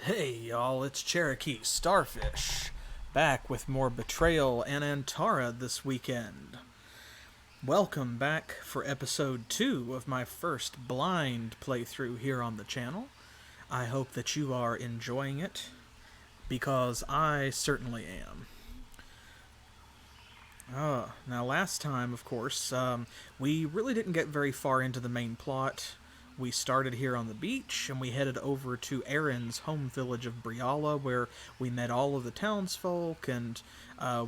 Hey y'all, it's CherokeeStarfish, back with more Betrayal and Antara this weekend. Welcome back for episode 2 of my first blind playthrough here on the channel. I hope that you are enjoying it, because I certainly am. Now last time, of course, we really didn't get very far into the main plot. We started here on the beach, and we headed over to Aaron's home village of Briala, where we met all of the townsfolk, and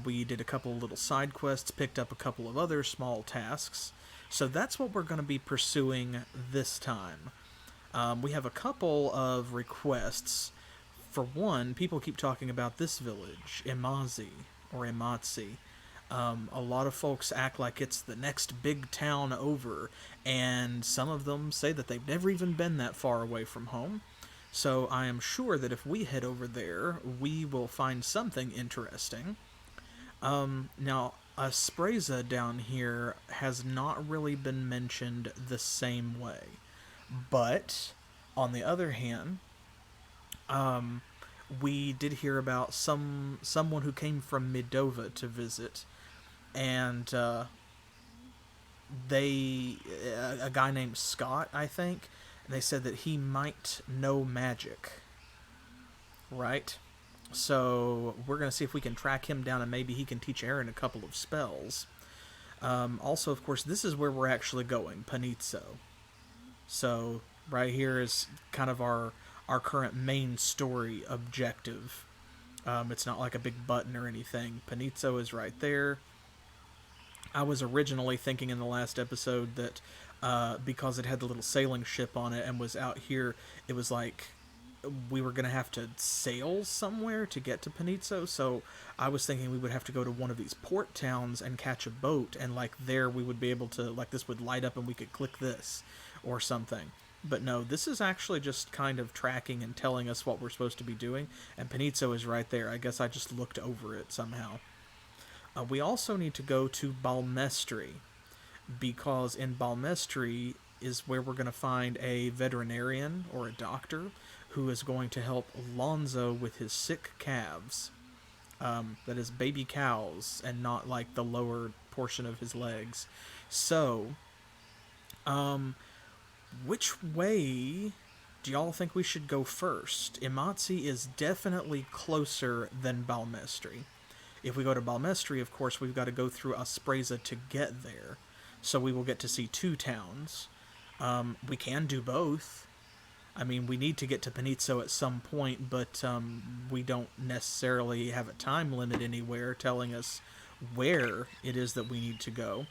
we did a couple of little side quests, picked up a couple of other small tasks. So that's what we're going to be pursuing this time. We have a couple of requests. For one, people keep talking about this village, Imazi, or Imatsi. A lot of folks act like it's the next big town over, and some of them say that they've never even been that far away from home. So I am sure that if we head over there, we will find something interesting. Now, Aspreza down here has not really been mentioned the same way. But, on the other hand, we did hear about someone who came from Midova to visit, and a guy named Scott, I think, and they said that he might know magic, right? So we're going to see if we can track him down, and maybe he can teach Aaron a couple of spells. Also, of course, this is where we're actually going, Panizzo. So right here is kind of our current main story objective. It's not like a big button or anything. Panizzo is right there. I was originally thinking in the last episode that because it had the little sailing ship on it and was out here, it was like we were going to have to sail somewhere to get to Panizzo. So I was thinking we would have to go to one of these port towns and catch a boat, and like there we would be able to, like, this would light up and we could click this or something. But no, this is actually just kind of tracking and telling us what we're supposed to be doing, and Panizzo is right there. I guess I just looked over it somehow. We also need to go to Balmestry, because in Balmestry is where we're going to find a veterinarian or a doctor who is going to help Lonzo with his sick calves. That is baby cows and not like the lower portion of his legs. So, which way do y'all think we should go first? Imatsi is definitely closer than Balmestry. If we go to Balmestry, of course, we've got to go through Aspreza to get there. So we will get to see two towns. We can do both. I mean, we need to get to Panizzo at some point, but we don't necessarily have a time limit anywhere telling us where it is that we need to go.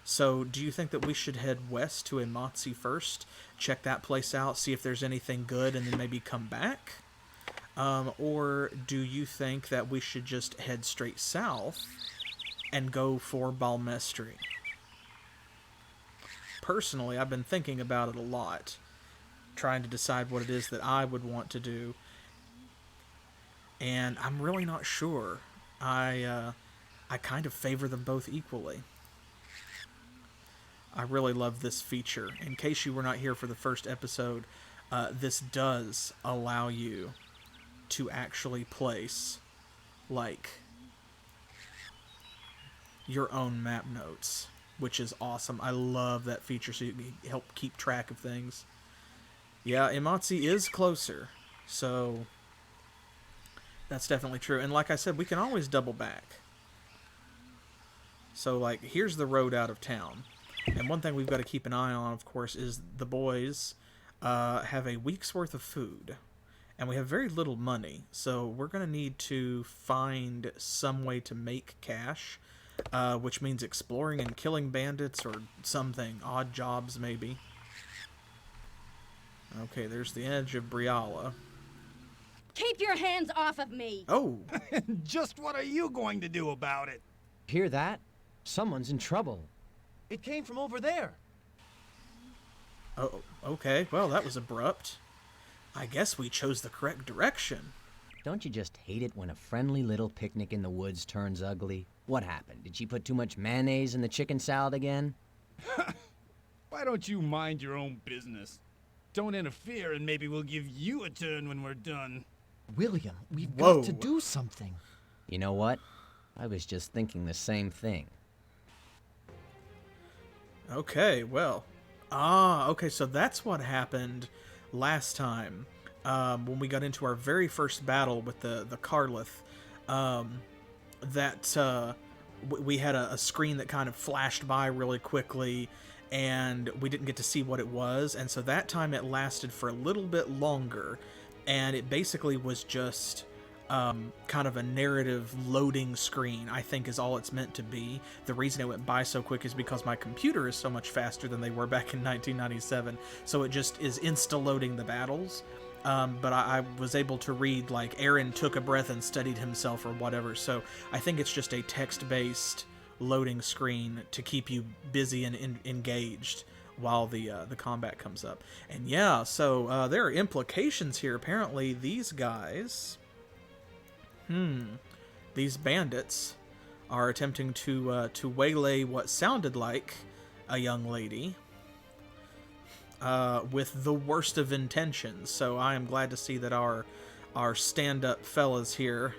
So do you think that we should head west to Imatsi first, check that place out, see if there's anything good, and then maybe come back? Or do you think that we should just head straight south and go for Balmestry? Personally, I've been thinking about it a lot, trying to decide what it is that I would want to do, and I'm really not sure. I kind of favor them both equally. I really love this feature. In case you were not here for the first episode, this does allow you to actually place, like, your own map notes, which is awesome. I love that feature, so you can help keep track of things. Yeah, Imatsi is closer, so that's definitely true. And like I said, we can always double back. So, like, here's the road out of town. And one thing we've got to keep an eye on, of course, is the boys have a week's worth of food. And we have very little money, so we're going to need to find some way to make cash, which means exploring and killing bandits or something, odd jobs maybe. Okay, there's the edge of Briala. Keep your hands off of me! Oh! Just what are you going to do about it? Hear that? Someone's in trouble. It came from over there. Oh, okay, well, that was abrupt. I guess we chose the correct direction. Don't you just hate it when a friendly little picnic in the woods turns ugly? What happened? Did she put too much mayonnaise in the chicken salad again? Why don't you mind your own business? Don't interfere and maybe we'll give you a turn when we're done. William, we've Whoa. got to do something. You know what? I was just thinking the same thing. Okay, well. Okay, so that's what happened last time. When we got into our very first battle with the Carlith. We had a screen that kind of flashed by really quickly, and we didn't get to see what it was, and so that time it lasted for a little bit longer, and it basically was just kind of a narrative loading screen, I think is all it's meant to be. The reason it went by so quick is because my computer is so much faster than they were back in 1997, so it just is insta-loading the battles. But I was able to read, like, Aaron took a breath and steadied himself or whatever, so I think it's just a text-based loading screen to keep you busy and engaged while the combat comes up. And yeah, so there are implications here. Apparently these guys, these bandits are attempting to waylay what sounded like a young lady. With the worst of intentions, so I am glad to see that our stand-up fellas here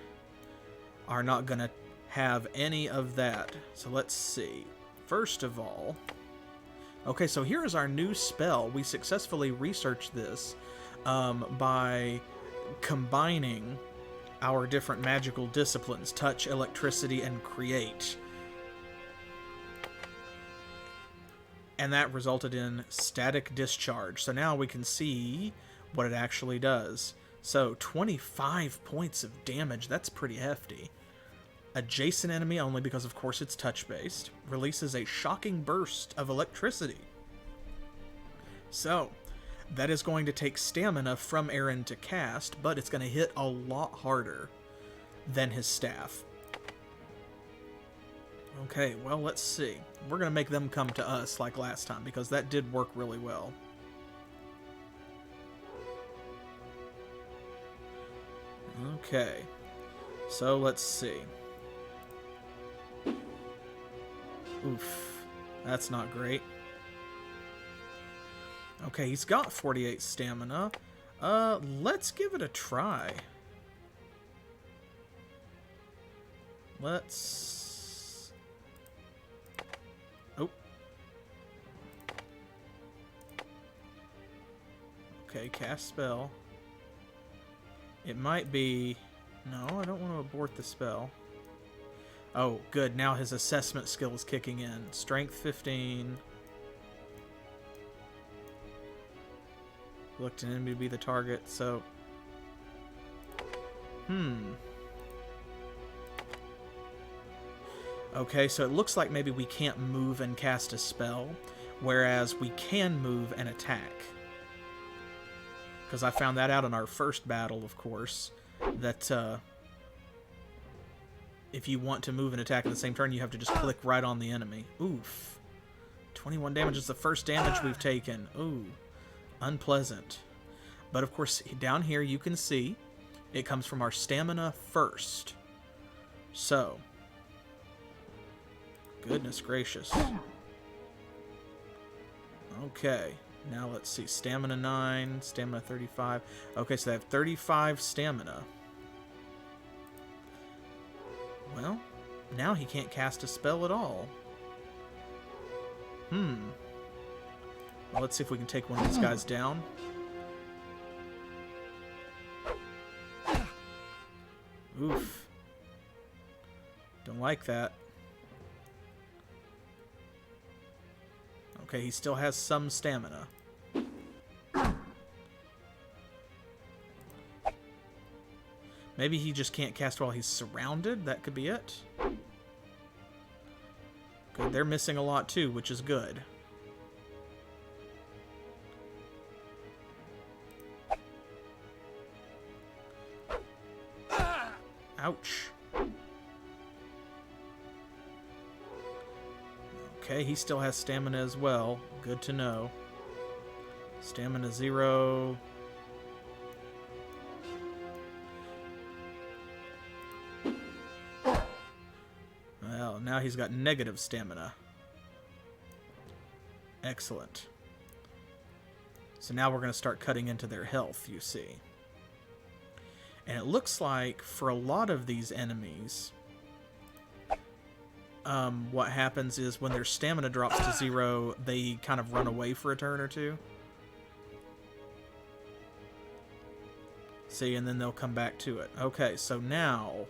are not gonna have any of that. So let's see. First of all, okay, so here is our new spell. We successfully researched this by combining our different magical disciplines: touch, electricity, and create. And that resulted in static discharge. So now we can see what it actually does. So 25 points of damage. That's pretty hefty. Adjacent enemy only, because of course it's touch-based. Releases a shocking burst of electricity. So that is going to take stamina from Aaron to cast, but it's going to hit a lot harder than his staff. Okay, well, let's see. We're going to make them come to us like last time, because that did work really well. Okay, so let's see. Oof, that's not great. Okay, he's got 48 stamina. Let's give it a try. Let's... Oh. Okay, cast spell. It might be... No, I don't want to abort the spell. Oh, good. Now his assessment skill is kicking in. Strength 15. Looked an enemy to be the target, so... Okay, so it looks like maybe we can't move and cast a spell, whereas we can move and attack. Because I found that out in our first battle, of course, that if you want to move and attack at the same turn, you have to just click right on the enemy. Oof. 21 damage is the first damage we've taken. Ooh. Unpleasant. But of course, down here you can see it comes from our stamina first. So, goodness gracious. Okay, now let's see. Stamina 9, stamina 35. Okay, so they have 35 stamina. Well, now he can't cast a spell at all. Well, let's see if we can take one of these guys down. Oof. Don't like that. Okay, he still has some stamina. Maybe he just can't cast while he's surrounded? That could be it. Good, they're missing a lot too, which is good. Ouch. Okay, he still has stamina as well. Good to know. Stamina 0. Well, now he's got negative stamina. Excellent. So now we're going to start cutting into their health, you see. And it looks like for a lot of these enemies, what happens is when their stamina drops to 0, they kind of run away for a turn or two. See, and then they'll come back to it. Okay, so now...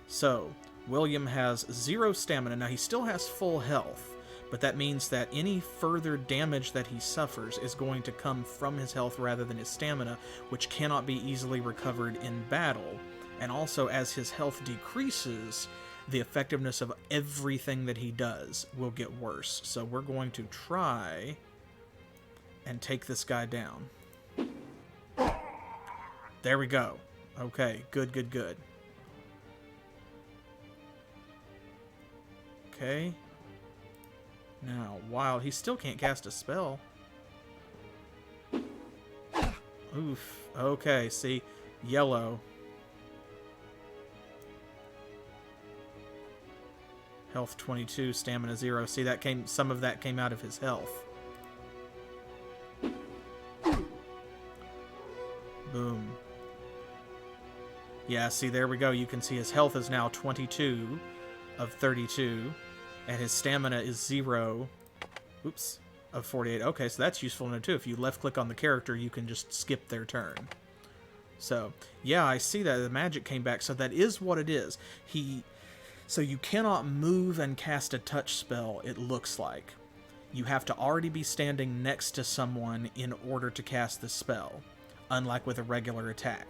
So, William has 0 stamina. Now, he still has full health, but that means that any further damage that he suffers is going to come from his health rather than his stamina, which cannot be easily recovered in battle. And also, as his health decreases, the effectiveness of everything that he does will get worse. So we're going to try and take this guy down. There we go. Okay, good, good, good. Okay. Now, wild. He still can't cast a spell. Oof. Okay, see. Yellow. Health 22, stamina 0. See, that came. Some of that came out of his health. Boom. Yeah, see, there we go. You can see his health is now 22 of 32, and his stamina is 0. Oops. Of 48. Okay, so that's useful to know too. If you left-click on the character, you can just skip their turn. So, yeah, I see that the magic came back. So that is what it is. So you cannot move and cast a touch spell, it looks like. You have to already be standing next to someone in order to cast the spell, unlike with a regular attack.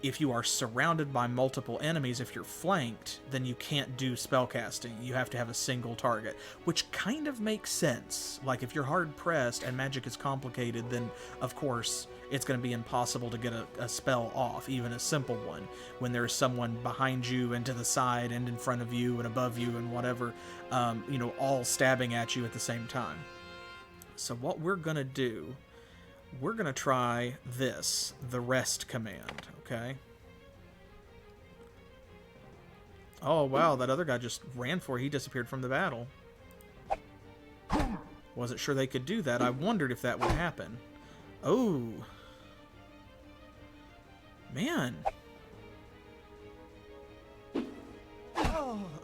If you are surrounded by multiple enemies, if you're flanked, then you can't do spellcasting. You have to have a single target, which kind of makes sense. Like, if you're hard-pressed and magic is complicated, then, of course, it's going to be impossible to get a spell off, even a simple one, when there's someone behind you and to the side and in front of you and above you and whatever, all stabbing at you at the same time. So what we're going to do, we're going to try this, the rest command, okay? Oh, wow, that other guy just ran for it. He disappeared from the battle. Wasn't sure they could do that. I wondered if that would happen. Oh. Man.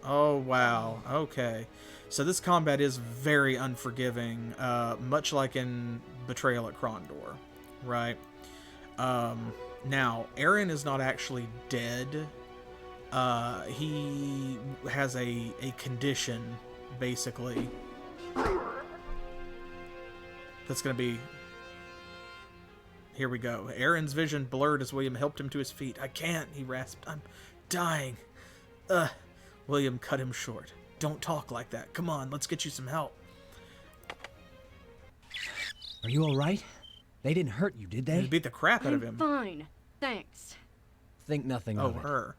Oh, wow. Okay. So this combat is very unforgiving, much like in Betrayal at Krondor, right? Now, Aaron is not actually dead. He has a condition, basically, that's going to be... Here we go. Aaron's vision blurred as William helped him to his feet. I can't, he rasped. I'm dying. William cut him short. Don't talk like that. Come on, let's get you some help. Are you all right? They didn't hurt you, did they? They beat the crap out of him. I'm fine. Thanks. Think nothing Oh, of it. her.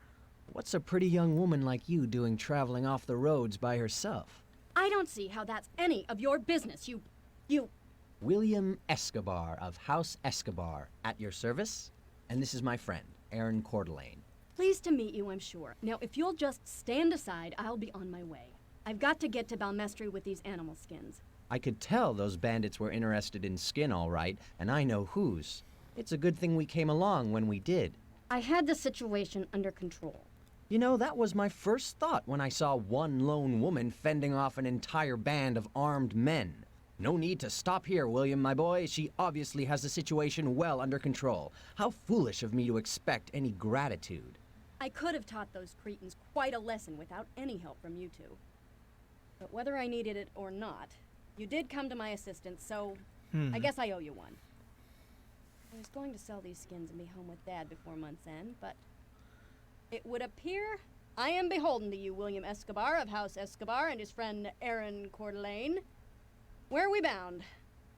What's a pretty young woman like you doing traveling off the roads by herself? I don't see how that's any of your business. You... William Escobar of House Escobar, at your service. And this is my friend, Aaron Courdelane. Pleased to meet you, I'm sure. Now, if you'll just stand aside, I'll be on my way. I've got to get to Balmestry with these animal skins. I could tell those bandits were interested in skin, all right, and I know whose. It's a good thing we came along when we did. I had the situation under control. You know, that was my first thought when I saw one lone woman fending off an entire band of armed men. No need to stop here, William, my boy. She obviously has the situation well under control. How foolish of me to expect any gratitude. I could have taught those cretins quite a lesson without any help from you two. But whether I needed it or not, you did come to my assistance, so I guess I owe you one. I was going to sell these skins and be home with Dad before month's end, but it would appear I am beholden to you, William Escobar of House Escobar, and his friend Aaron Courdelane. Where are we bound?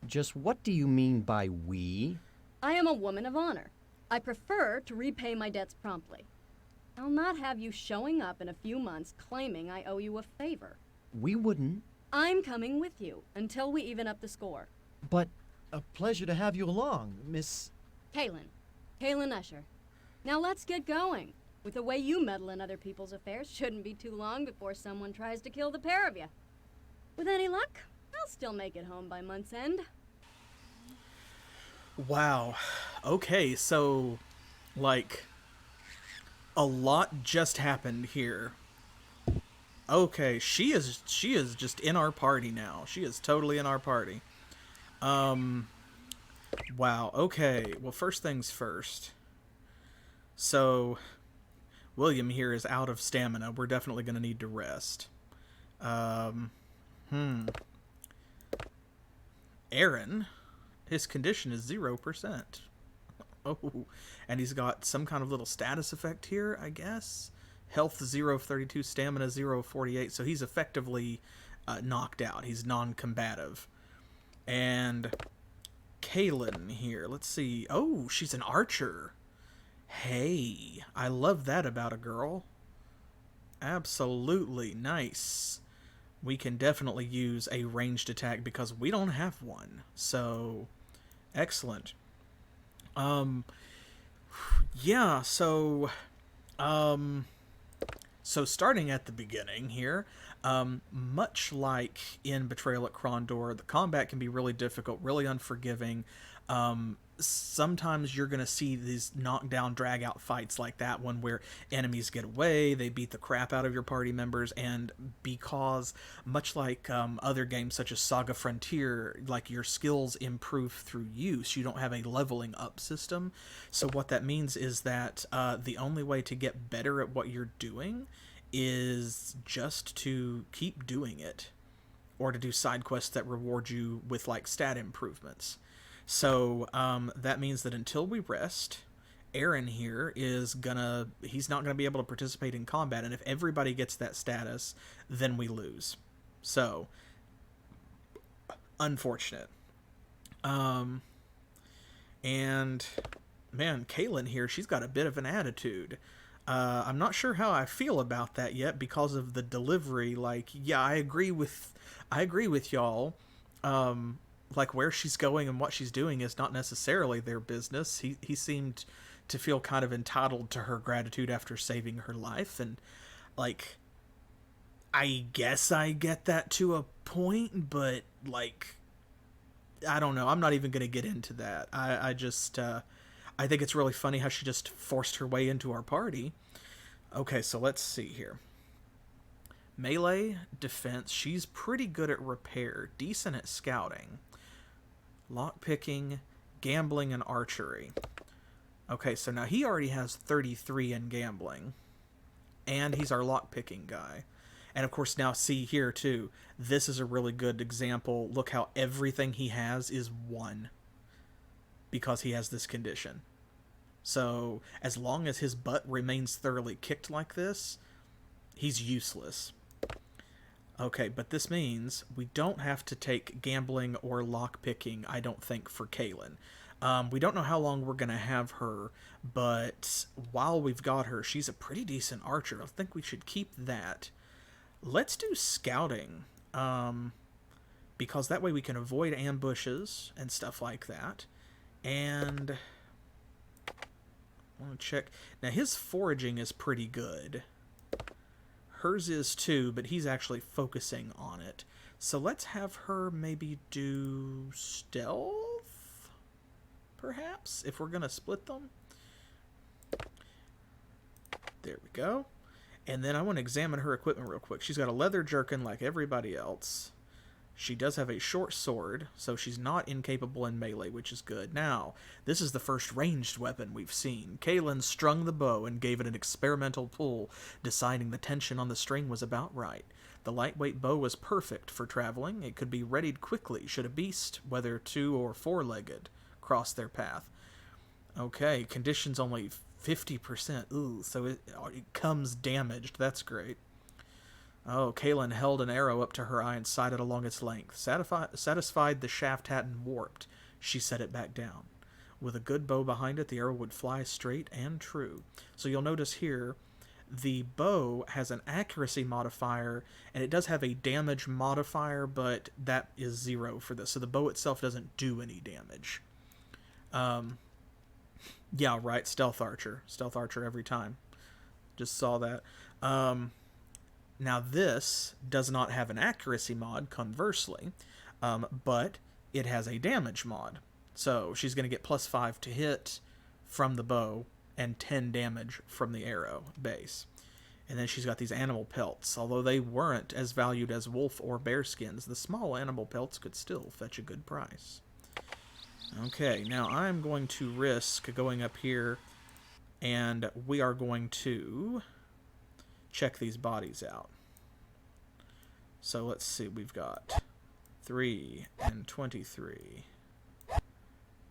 Just what do you mean by we? I am a woman of honor. I prefer to repay my debts promptly. I'll not have you showing up in a few months claiming I owe you a favor. We wouldn't. I'm coming with you until we even up the score. But A pleasure to have you along, Miss... Kaelyn Usher. Now let's get going. With the way you meddle in other people's affairs, shouldn't be too long before someone tries to kill the pair of you. With any luck, I'll still make it home by month's end. Wow. Okay, so, like, a lot just happened here. Okay, she is just in our party now. She is totally in our party. Wow, okay. Well, first things first. So, William here is out of stamina. We're definitely going to need to rest. Aaron, his condition is 0%. Oh, and he's got some kind of little status effect here, I guess. Health 0 of 32, stamina 0 of 48, so he's effectively knocked out. He's non-combative. And Kaelyn here, let's see. Oh, she's an archer. Hey, I love that about a girl. Absolutely nice. We can definitely use a ranged attack because we don't have one. So, excellent. Yeah, so starting at the beginning here, much like in Betrayal at Krondor, the combat can be really difficult, really unforgiving. Sometimes you're going to see these knockdown, drag-out fights like that one where enemies get away, they beat the crap out of your party members, and because, much like other games such as Saga Frontier, like your skills improve through use, you don't have a leveling up system. So what that means is that the only way to get better at what you're doing is just to keep doing it, or to do side quests that reward you with like stat improvements. So that means that until we rest, Aaron here is he's not gonna be able to participate in combat, and if everybody gets that status, then we lose. So unfortunate. And man, Kaelyn here, she's got a bit of an attitude. I'm not sure how I feel about that yet because of the delivery. Like, yeah, I agree with y'all. Like, where she's going and what she's doing is not necessarily their business. He seemed to feel kind of entitled to her gratitude after saving her life, and like, I guess I get that to a point, but like, I don't know. I'm not even gonna get into that. I just I think it's really funny how she just forced her way into our party. Okay, so let's see here. Melee, defense, she's pretty good at repair, decent at scouting. Lockpicking, gambling, and archery. Okay, so now he already has 33 in gambling. And he's our lockpicking guy. And of course now see here too, this is a really good example. Look how everything he has is 1. Because he has this condition. So as long as his butt remains thoroughly kicked like this, he's useless. Okay, but this means we don't have to take gambling or lockpicking, I don't think, for Kaelyn. We don't know how long we're going to have her, but while we've got her, she's a pretty decent archer. I think we should keep that. Let's do scouting, because that way we can avoid ambushes and stuff like that. And I want to check. Now, his foraging is pretty good. Hers is too, but he's actually focusing on it. So let's have her maybe do stealth, perhaps, if we're going to split them. There we go. And then I want to examine her equipment real quick. She's got a leather jerkin like everybody else. She does have a short sword, so she's not incapable in melee, which is good. Now, this is the first ranged weapon we've seen. Kaelyn strung the bow and gave it an experimental pull, deciding the tension on the string was about right. The lightweight bow was perfect for traveling. It could be readied quickly should a beast, whether 2- or 4-legged, cross their path. Okay, condition's only 50%. Ooh, so it comes damaged. That's great. Oh, Kaelyn held an arrow up to her eye and sighted along its length. Satisfied the shaft hadn't warped, she set it back down. With a good bow behind it, the arrow would fly straight and true. So you'll notice here, the bow has an accuracy modifier, and it does have a damage modifier, but that is 0 for this. So the bow itself doesn't do any damage. Yeah, right, stealth archer. Stealth archer every time. Just saw that. Now this does not have an accuracy mod, conversely, but it has a damage mod. So she's going to get +5 to hit from the bow and 10 damage from the arrow base. And then she's got these animal pelts. Although they weren't as valued as wolf or bear skins, the small animal pelts could still fetch a good price. Okay, now I'm going to risk going up here, and we are going to check these bodies out. So let's see, we've got 3 and 23.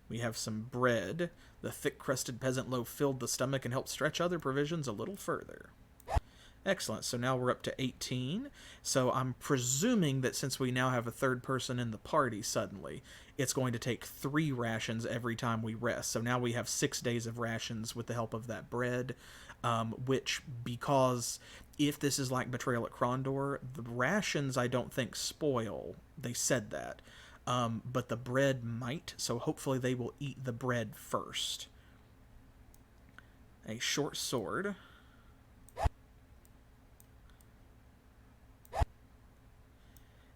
We have some bread. The thick-crusted peasant loaf filled the stomach and helped stretch other provisions a little further. Excellent. So now we're up to 18. So I'm presuming that since we now have a third person in the party suddenly, it's going to take 3 rations every time we rest. So now we have 6 days of rations with the help of that bread, which, because if this is like Betrayal at Krondor, the rations I don't think spoil. They said that. But the bread might, so hopefully they will eat the bread first. A short sword.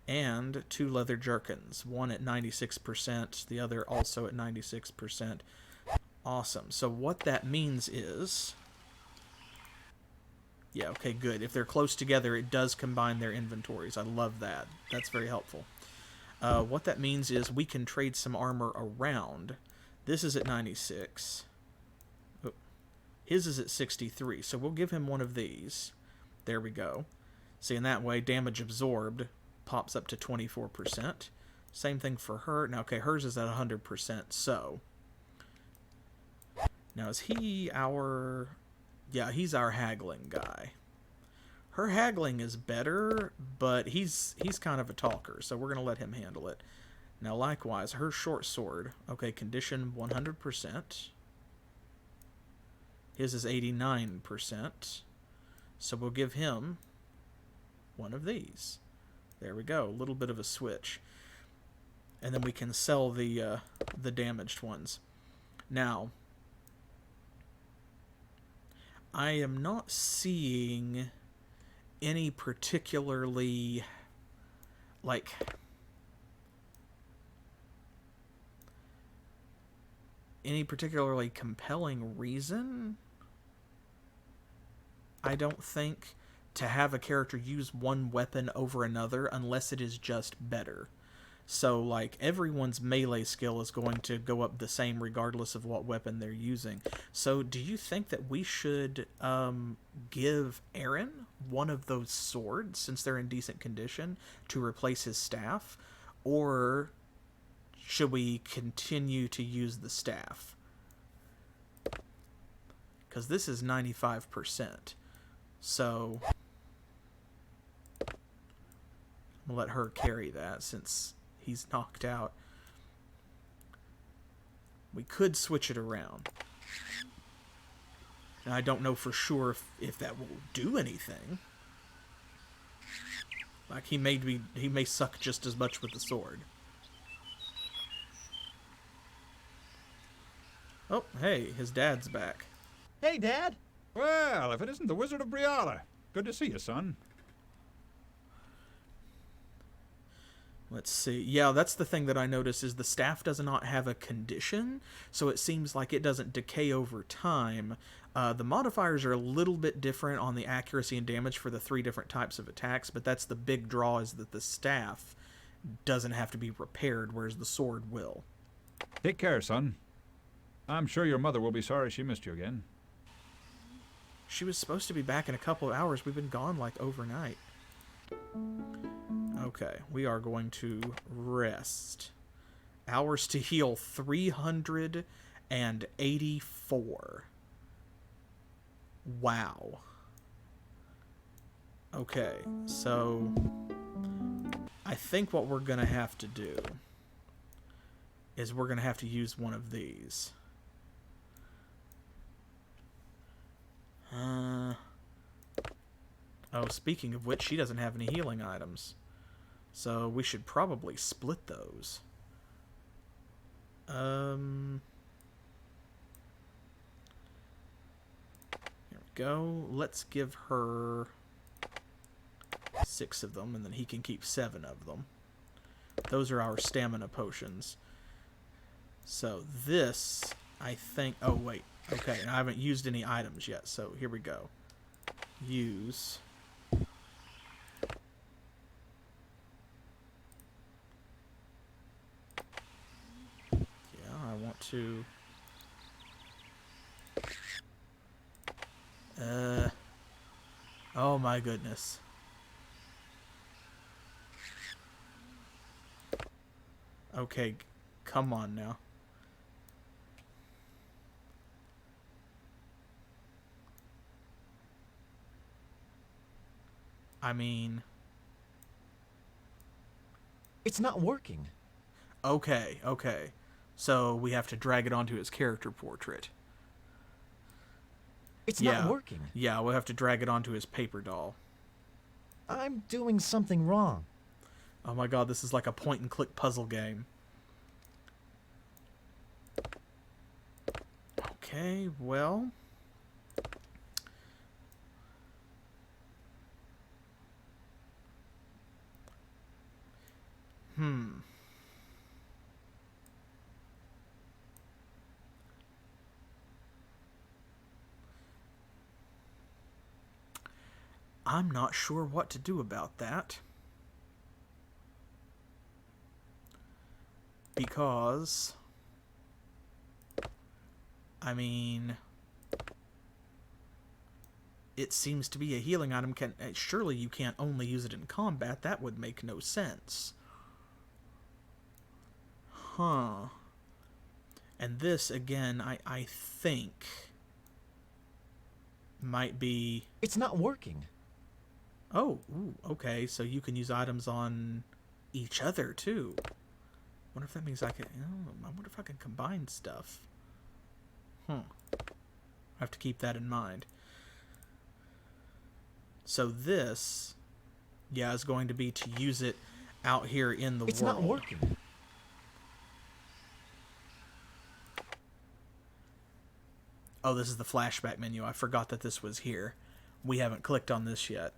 And 2 leather jerkins. One at 96%, the other also at 96%. Awesome. So what that means is... Yeah, okay, good. If they're close together, it does combine their inventories. I love that. That's very helpful. What that means is we can trade some armor around. This is at 96. Oh, his is at 63, so we'll give him one of these. There we go. See, in that way, damage absorbed pops up to 24%. Same thing for her. Now, okay, hers is at 100%, so... Now, is he our... Yeah, he's our haggling guy. Her haggling is better, but he's kind of a talker, so we're going to let him handle it. Now, likewise, her short sword. Okay, condition 100%. His is 89%. So we'll give him one of these. There we go, a little bit of a switch. And then we can sell the damaged ones. Now, I am not seeing any particularly, like, any particularly compelling reason, I don't think, to have a character use one weapon over another unless it is just better. So, like, everyone's melee skill is going to go up the same regardless of what weapon they're using. So, do you think that we should give Aaron one of those swords, since they're in decent condition, to replace his staff? Or should we continue to use the staff? Because this is 95%. So, I'm going to let her carry that since he's knocked out. We could switch it around. And I don't know for sure if that will do anything. Like, he may suck just as much with the sword. Oh, hey, his dad's back. Hey, Dad. Well, if it isn't the Wizard of Briala. Good to see you, son. Let's see. Yeah, that's the thing that I noticed is the staff does not have a condition, so it seems like it doesn't decay over time. The modifiers are a little bit different on the accuracy and damage for the 3 different types of attacks, but that's the big draw, is that the staff doesn't have to be repaired, whereas the sword will. Take care, son. I'm sure your mother will be sorry she missed you again. She was supposed to be back in a couple of hours. We've been gone like overnight. Okay, we are going to rest. Hours to heal 384. Wow. Okay, so I think what we're going to have to do is we're going to have to use one of these. Oh, speaking of which, she doesn't have any healing items. So we should probably split those. Here we go. Let's give her 6 of them, and then he can keep 7 of them. Those are our stamina potions. So this, I think... Oh, wait. Okay, and I haven't used any items yet, so here we go. Use... Yeah, I want to... Oh my goodness. Okay, come on now. I mean... It's not working. Okay, okay. So we have to drag it onto his character portrait. It's not working. Yeah, we'll have to drag it onto his paper doll. I'm doing something wrong. Oh my god, this is like a point-and-click puzzle game. Okay, well... I'm not sure what to do about that. Because... I mean... It seems to be a healing item. Surely you can't only use it in combat. That would make no sense. Huh. And this, again, I think... might be... It's not working. Oh, ooh, okay. So you can use items on each other, too. Wonder if that means I can... I wonder if I can combine stuff. I have to keep that in mind. So this, yeah, is going to be to use it out here in the world. It's not working. Oh, this is the flashback menu. I forgot that this was here. We haven't clicked on this yet.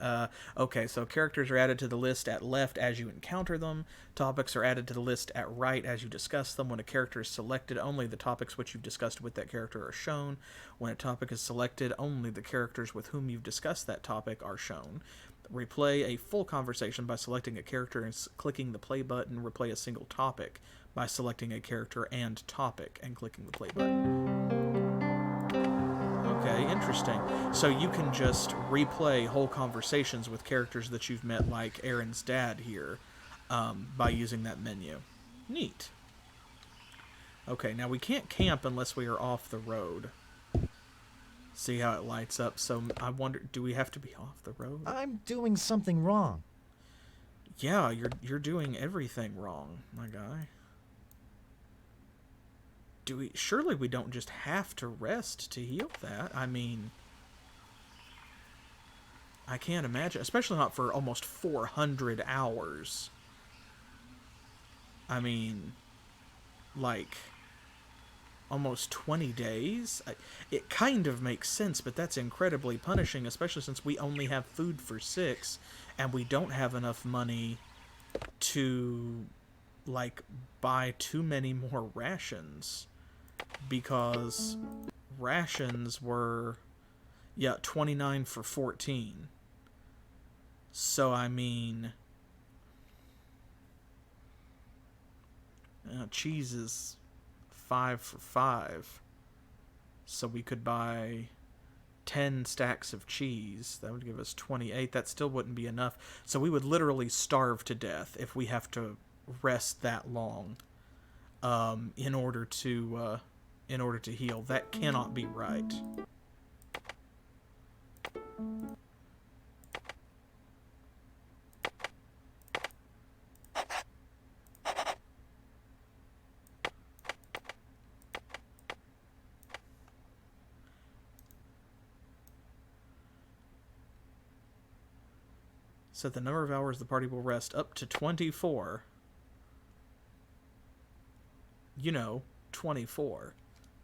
Okay, so characters are added to the list at left as you encounter them. Topics are added to the list at right as you discuss them. When a character is selected, only the topics which you've discussed with that character are shown. When a topic is selected, only the characters with whom you've discussed that topic are shown. Replay a full conversation by selecting a character and clicking the play button. Replay a single topic by selecting a character and topic and clicking the play button. Okay, interesting. So you can just replay whole conversations with characters that you've met, like Aaron's dad here, by using that menu. Neat. Okay, now we can't camp unless we are off the road. See how it lights up? So I wonder, do we have to be off the road? I'm doing something wrong. Yeah, you're doing everything wrong, my guy. Surely we don't just have to rest to heal that. I mean, I can't imagine, especially not for almost 400 hours. I mean, like, almost 20 days? It kind of makes sense, but that's incredibly punishing, especially since we only have food for 6, and we don't have enough money to, like, buy too many more rations. Because rations were, 29 for 14. So, I mean, cheese is 5 for 5. So we could buy 10 stacks of cheese. That would give us 28. That still wouldn't be enough. So we would literally starve to death if we have to rest that long in order to heal. That cannot be right. So the number of hours the party will rest up to 24. 24.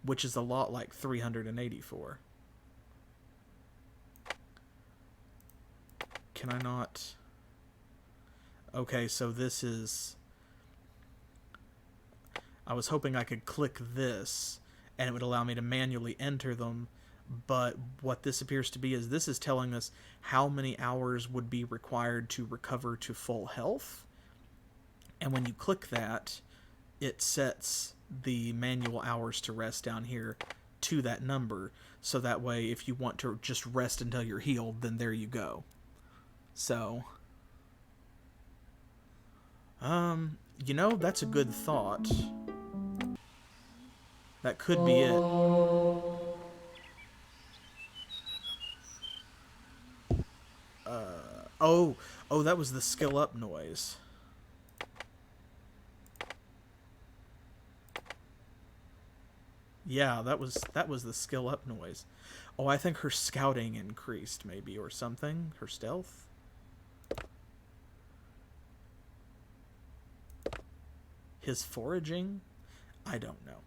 Which is a lot like 384. Can I not... Okay, so this is... I was hoping I could click this and it would allow me to manually enter them, but what this appears to be is this is telling us how many hours would be required to recover to full health. And when you click that, it sets the manual hours to rest down here to that number. So that way, if you want to just rest until you're healed, then there you go. So, you know, that's a good thought. That could be it. Oh, that was the skill up noise. Yeah, that was the skill up noise. Oh, I think her scouting increased maybe or something. Her stealth. His foraging? I don't know.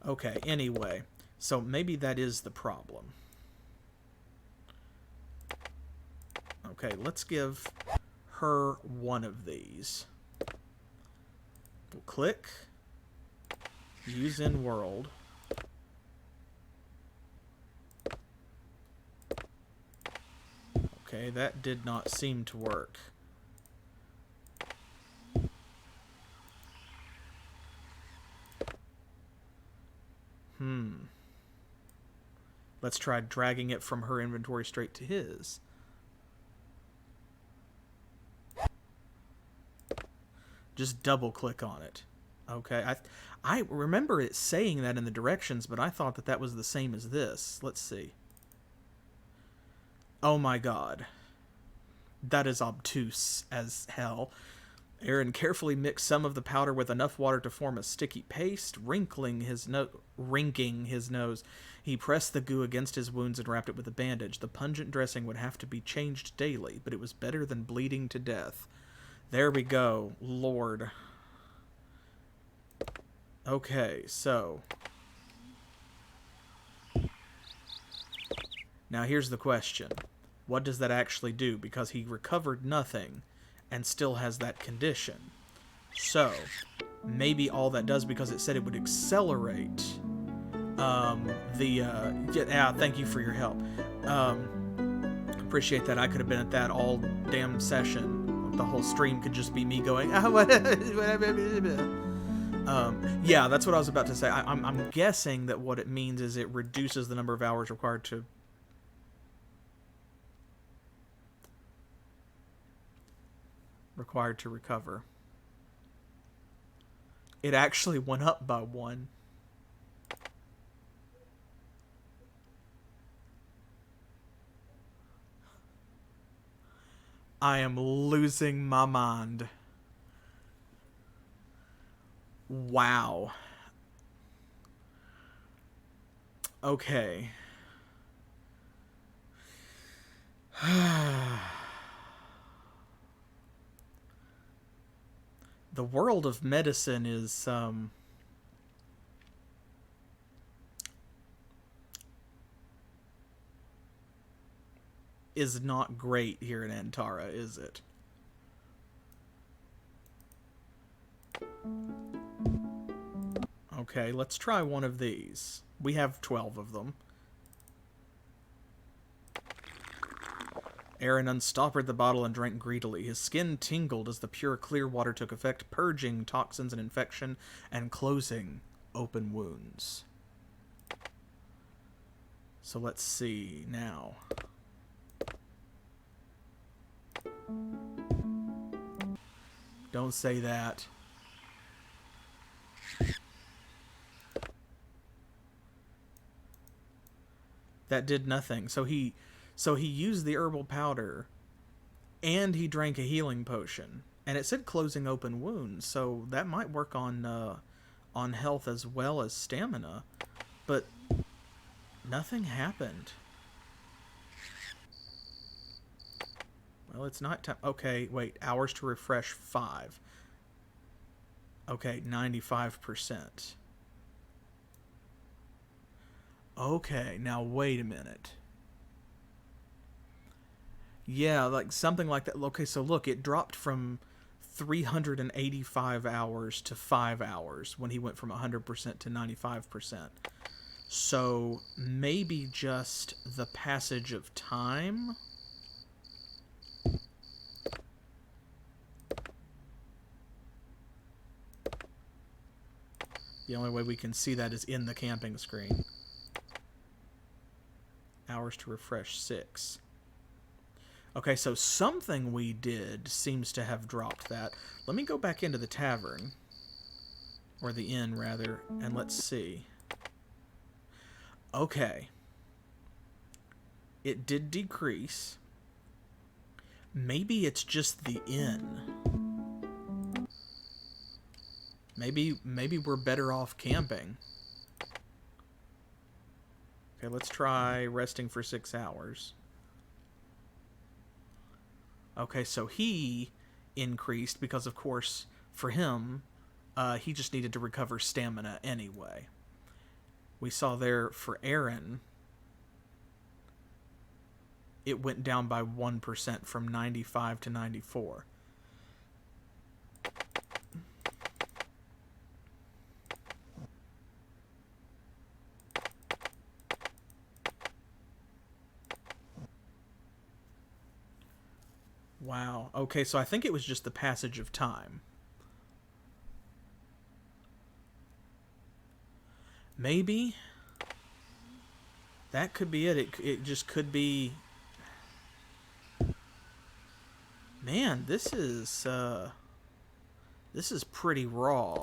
Okay, anyway. So maybe that is the problem. Okay, let's give her one of these. We'll click. Use in world. Okay, that did not seem to work. Let's try dragging it from her inventory straight to his. Just double click on it. Okay, I remember it saying that in the directions, but I thought that that was the same as this. Let's see. Oh my god. That is obtuse as hell. Aaron carefully mixed some of the powder with enough water to form a sticky paste, wrinkling his nose. He pressed the goo against his wounds and wrapped it with a bandage. The pungent dressing would have to be changed daily, but it was better than bleeding to death. There we go, Lord. Okay, so... now here's the question. What does that actually do? Because he recovered nothing and still has that condition. So, maybe all that does, because it said it would accelerate thank you for your help. Appreciate that. I could have been at that all damn session. The whole stream could just be me going, yeah, that's what I was about to say. I'm guessing that what it means is it reduces the number of hours required to recover. It actually went up by 1. I am losing my mind. Wow. Okay. The world of medicine is not great here in Antara, is it? Okay, let's try one of these. We have 12 of them. Aaron unstoppered the bottle and drank greedily. His skin tingled as the pure, clear water took effect, purging toxins and infection and closing open wounds. So let's see now. Don't say that. That did nothing. So he used the herbal powder and he drank a healing potion. And it said closing open wounds, so that might work on health as well as stamina. But nothing happened. Well, it's not time. Okay, wait. Hours to refresh 5. Okay, 95%. Okay, now wait a minute. Yeah, like something like that. Okay, so look, it dropped from 385 hours to 5 hours when he went from 100% to 95%. So maybe just the passage of time. The only way we can see that is in the camping screen. Hours to refresh, 6. Okay, so something we did seems to have dropped that. Let me go back into the tavern. Or the inn, rather, and let's see. Okay. It did decrease. Maybe it's just the inn. Maybe we're better off camping. Okay, let's try resting for 6 hours. Okay, so he increased because, of course, for him, he just needed to recover stamina anyway. We saw there for Aaron, it went down by 1% from 95 to 94. Wow. Okay, so I think it was just the passage of time. Maybe that could be it. It just could be. Man, this is pretty raw.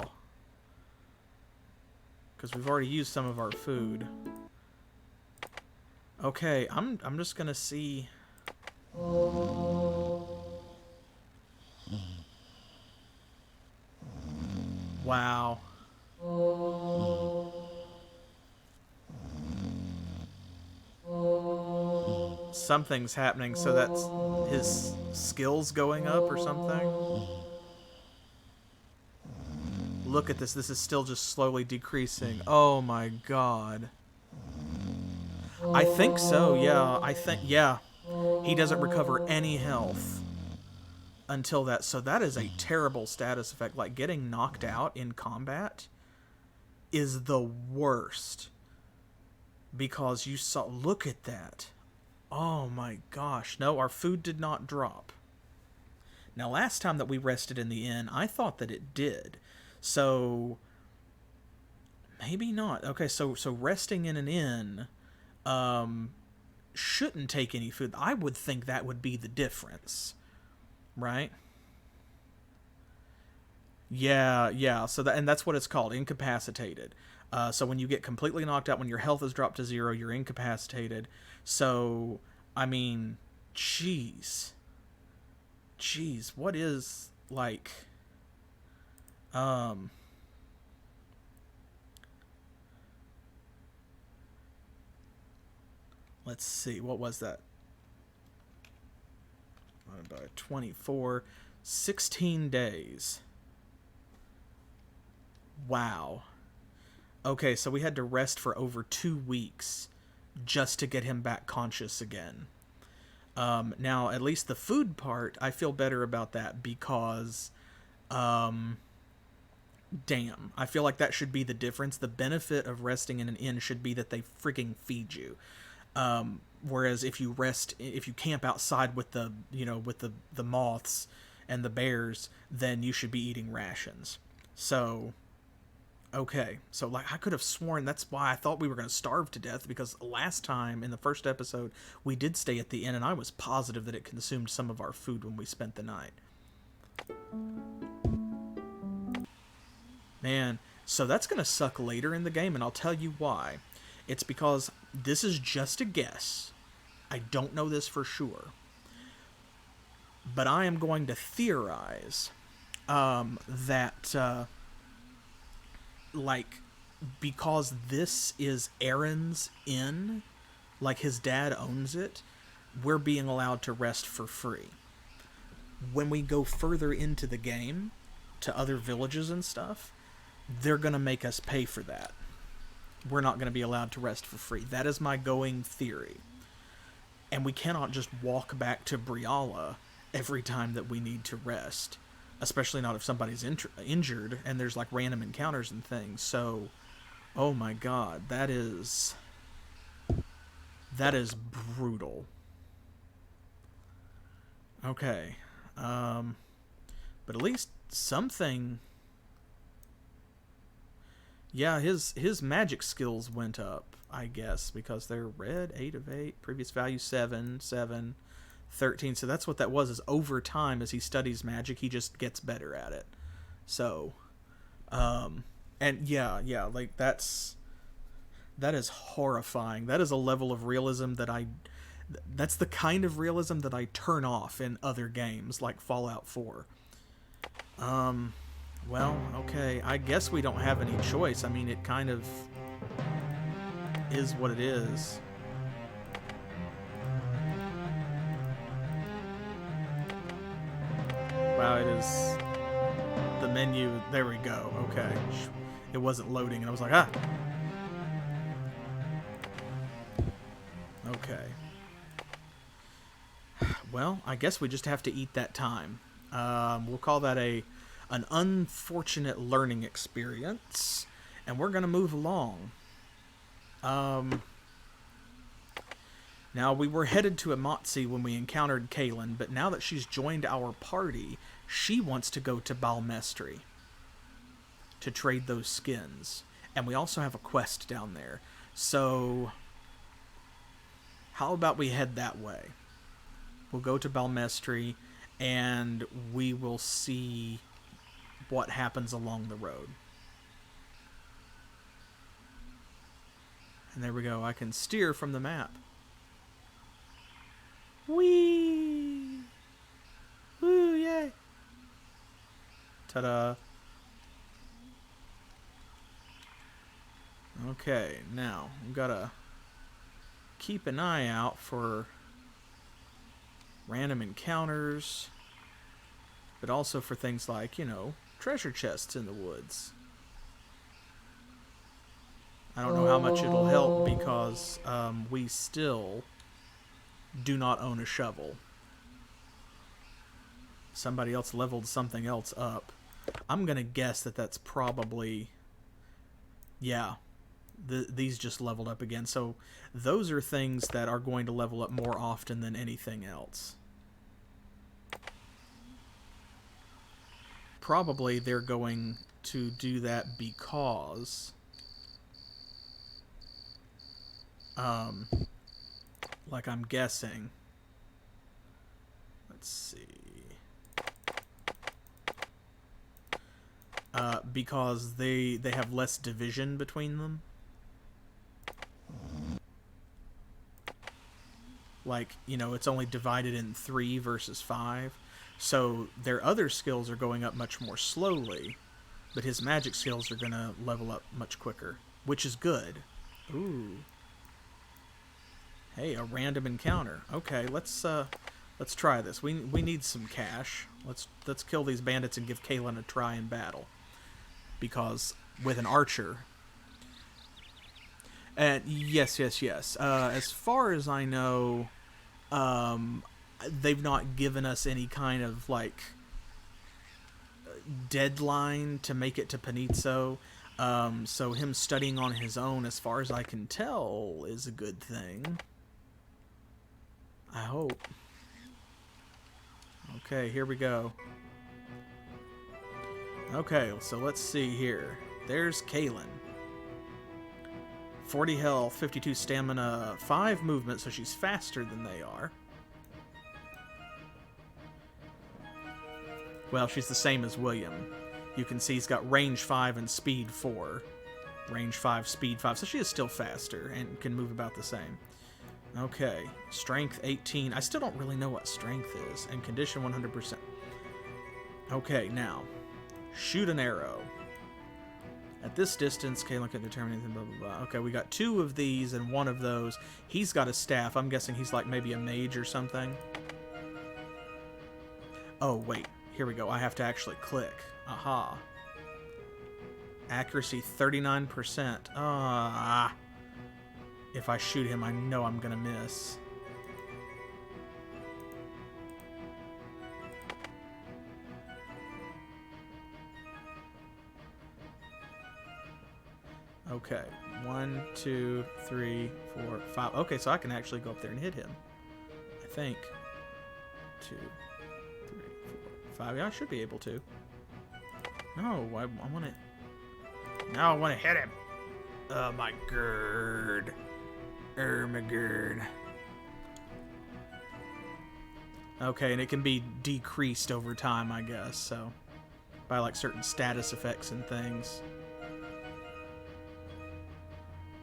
Because we've already used some of our food. Okay, I'm just gonna see. Wow. Something's happening, so that's his skills going up or something. Look at this. This is still just slowly decreasing. Oh my god. I think so, yeah. Yeah. He doesn't recover any health until that. So that is a terrible status effect. Like, getting knocked out in combat is the worst. Because you saw... Look at that. Oh my gosh. No, our food did not drop. Now, last time that we rested in the inn, I thought that it did. So... maybe not. Okay, so resting in an inn... shouldn't take any food. I would think that would be the difference, right? Yeah. So that's what it's called, incapacitated. So when you get completely knocked out, when your health is dropped to 0, you're incapacitated. So, I mean, jeez, what is, like, let's see, what was that? 24, 16 days. Wow. Okay, so we had to rest for over 2 weeks just to get him back conscious again. Now, at least the food part, I feel better about that because, damn, I feel like that should be the difference. The benefit of resting in an inn should be that they freaking feed you. Whereas if you camp outside with the moths and the bears, then you should be eating rations. So, okay. So, like, I could have sworn that's why I thought we were going to starve to death, because last time in the first episode, we did stay at the inn, and I was positive that it consumed some of our food when we spent the night. Man, so that's going to suck later in the game, and I'll tell you why. It's because this is just a guess. I don't know this for sure. But I am going to theorize that, like, because this is Aaron's inn, like his dad owns it, we're being allowed to rest for free. When we go further into the game, to other villages and stuff, they're going to make us pay for that. We're not going to be allowed to rest for free. That is my going theory. And we cannot just walk back to Briala every time that we need to rest. especially not if somebody's injured and there's like random encounters and things. So, oh my god, that is brutal. Okay, but at least something. Yeah, his magic skills went up, I guess, because they're red, 8 of 8, previous value 7, 7, 13. So that's what that was, is over time as he studies magic, he just gets better at it. So, and yeah, like that is horrifying. That is a level of realism that's the kind of realism that I turn off in other games like Fallout 4. Well, okay, I guess we don't have any choice. I mean, it kind of is what it is. Wow, it is the menu. There we go. Okay. It wasn't loading, and I was like, ah. Okay. Well, I guess we just have to eat that time. We'll call that an unfortunate learning experience, and we're gonna move along. Now, we were headed to Amatsi when we encountered Kaelyn, but now that she's joined our party, she wants to go to Balmestry to trade those skins. And we also have a quest down there. So, how about we head that way? We'll go to Balmestry, and we will see what happens along the road. And there we go. I can steer from the map. Whee! Woo, yay! Ta-da! Okay, now, we've got to keep an eye out for random encounters, but also for things like, treasure chests in the woods. I don't know how much it'll help because we still do not own a shovel. Somebody else leveled something else up. I'm going to guess that that's probably... Yeah. These just leveled up again. So those are things that are going to level up more often than anything else. Probably they're going to do that because... like I'm guessing. Let's see. Because they have less division between them. Like, it's only divided in 3 versus 5. So their other skills are going up much more slowly, but his magic skills are going to level up much quicker, which is good. Ooh. Hey, a random encounter. Okay, let's try this. We need some cash. Let's kill these bandits and give Kaelyn a try in battle. Because with an archer. And yes. As far as I know, they've not given us any kind of like deadline to make it to Panizzo. So him studying on his own, as far as I can tell, is a good thing. I hope. Okay, here we go. Okay, so let's see here. There's Kaelyn. 40 health, 52 stamina, 5 movement, so she's faster than they are. Well, she's the same as William. You can see he's got range 5 and speed 4. Range 5, speed 5, so she is still faster and can move about the same. Okay, strength 18. I still don't really know what strength is, and condition 100%. Okay, now, shoot an arrow. At this distance, Kaelyn can determine anything, blah, blah, blah. Okay, we got 2 of these and 1 of those. He's got a staff. I'm guessing he's like maybe a mage or something. Oh, wait. Here we go. I have to actually click. Aha. Accuracy 39%. Ah. If I shoot him, I know I'm gonna miss. Okay. 1, 2, 3, 4, 5. Okay, so I can actually go up there and hit him. I think. 2, 3, 4, 5. Yeah, I should be able to. No, I want to... Now I want to hit him. Oh, my gird. My gird. Okay, and it can be decreased over time, I guess, so... by, like, certain status effects and things.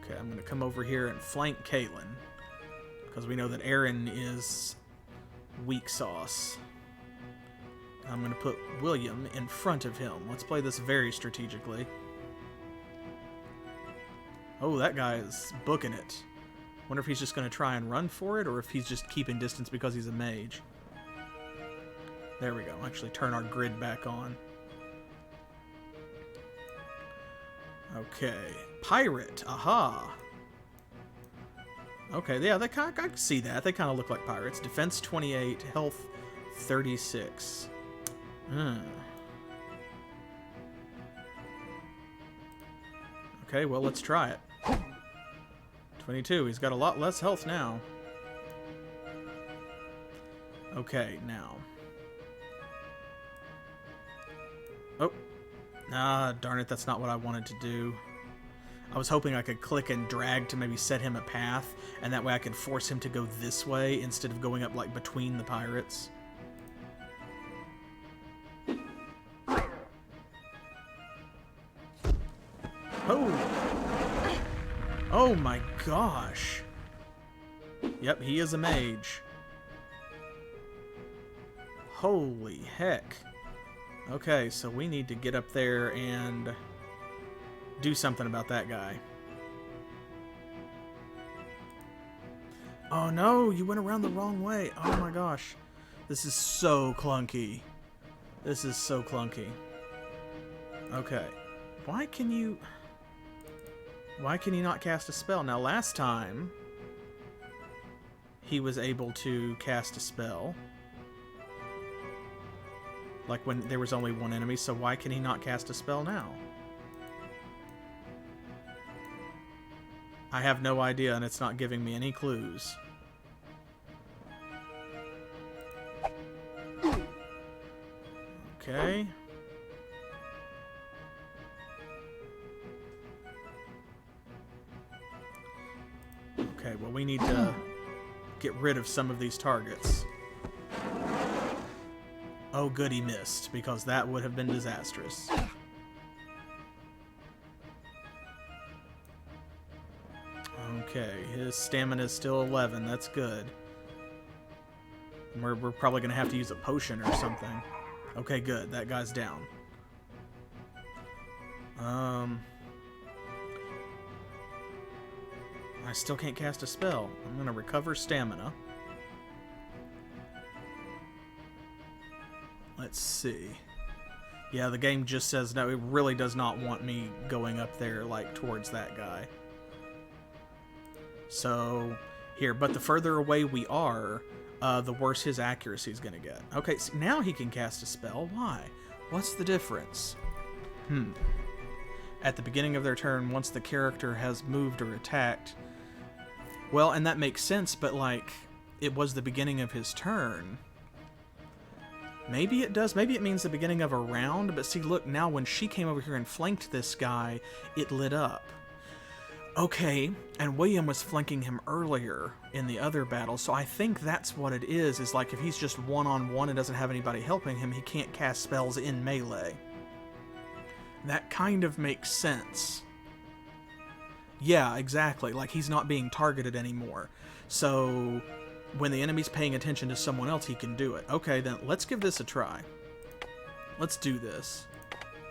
Okay, I'm going to come over here and flank Kaelyn. Because we know that Aaron is weak sauce. I'm going to put William in front of him. Let's play this very strategically. Oh, that guy is booking it. Wonder if he's just going to try and run for it, or if he's just keeping distance because he's a mage. There we go. Actually turn our grid back on. Okay. Pirate. Aha. Okay, yeah, I can see that. They kind of look like pirates. Defense 28, health 36. Okay, well, let's try it. 22. He's got a lot less health now. Okay, now. Oh. Ah, darn it, that's not what I wanted to do. I was hoping I could click and drag to maybe set him a path, and that way I could force him to go this way instead of going up, like, between the pirates. Oh! Oh my gosh! Yep, he is a mage. Holy heck. Okay, so we need to get up there and do something about that guy. Oh no, you went around the wrong way. Oh my gosh. This is so clunky. This is so clunky. Okay. Why can you not cast a spell? Now last time he was able to cast a spell. Like when there was only one enemy, so why can he not cast a spell now? I have no idea, and it's not giving me any clues. Okay. Okay, well, we need to get rid of some of these targets. Oh, good, he missed, because that would have been disastrous. Okay, his stamina is still 11. That's good. We're probably going to have to use a potion or something. Okay, good. That guy's down. I still can't cast a spell. I'm going to recover stamina. Let's see. Yeah, the game just says no, it really does not want me going up there, like, towards that guy. So, here, but the further away we are, the worse his accuracy is going to get. Okay, so now he can cast a spell. Why? What's the difference? At the beginning of their turn, once the character has moved or attacked. Well, and that makes sense, but, like, it was the beginning of his turn. Maybe it does. Maybe it means the beginning of a round, but see, look, now when she came over here and flanked this guy, it lit up. Okay, and William was flanking him earlier in the other battle, so I think that's what it is like if he's just one-on-one and doesn't have anybody helping him, he can't cast spells in melee. That kind of makes sense. Yeah, exactly, like he's not being targeted anymore. So when the enemy's paying attention to someone else, he can do it. Okay, then let's give this a try. Let's do this.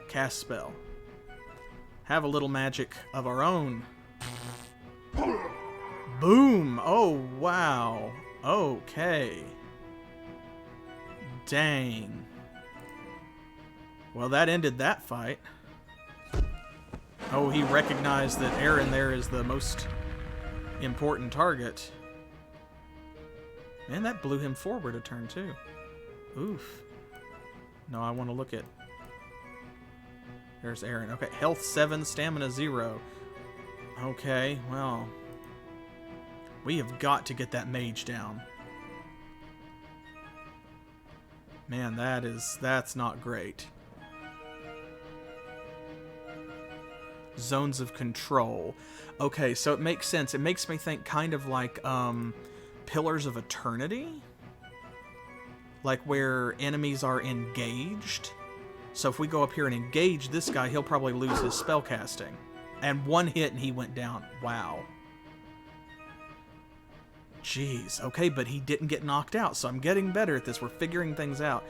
Cast spell. Have a little magic of our own. Boom! Oh, wow. Okay. Dang. Well, that ended that fight. Oh, he recognized that Aaron there is the most important target. Man, that blew him forward a turn, too. Oof. No, I want to look at... There's Aaron. Okay, health 7, stamina 0. Okay, well, we have got to get that mage down. Man, that's not great. Zones of control. Okay, so it makes sense. It makes me think kind of like Pillars of Eternity, like where enemies are engaged. So if we go up here and engage this guy, he'll probably lose his spellcasting. And one hit and he went down. Wow. Jeez. Okay, but he didn't get knocked out, so I'm getting better at this. We're figuring things out.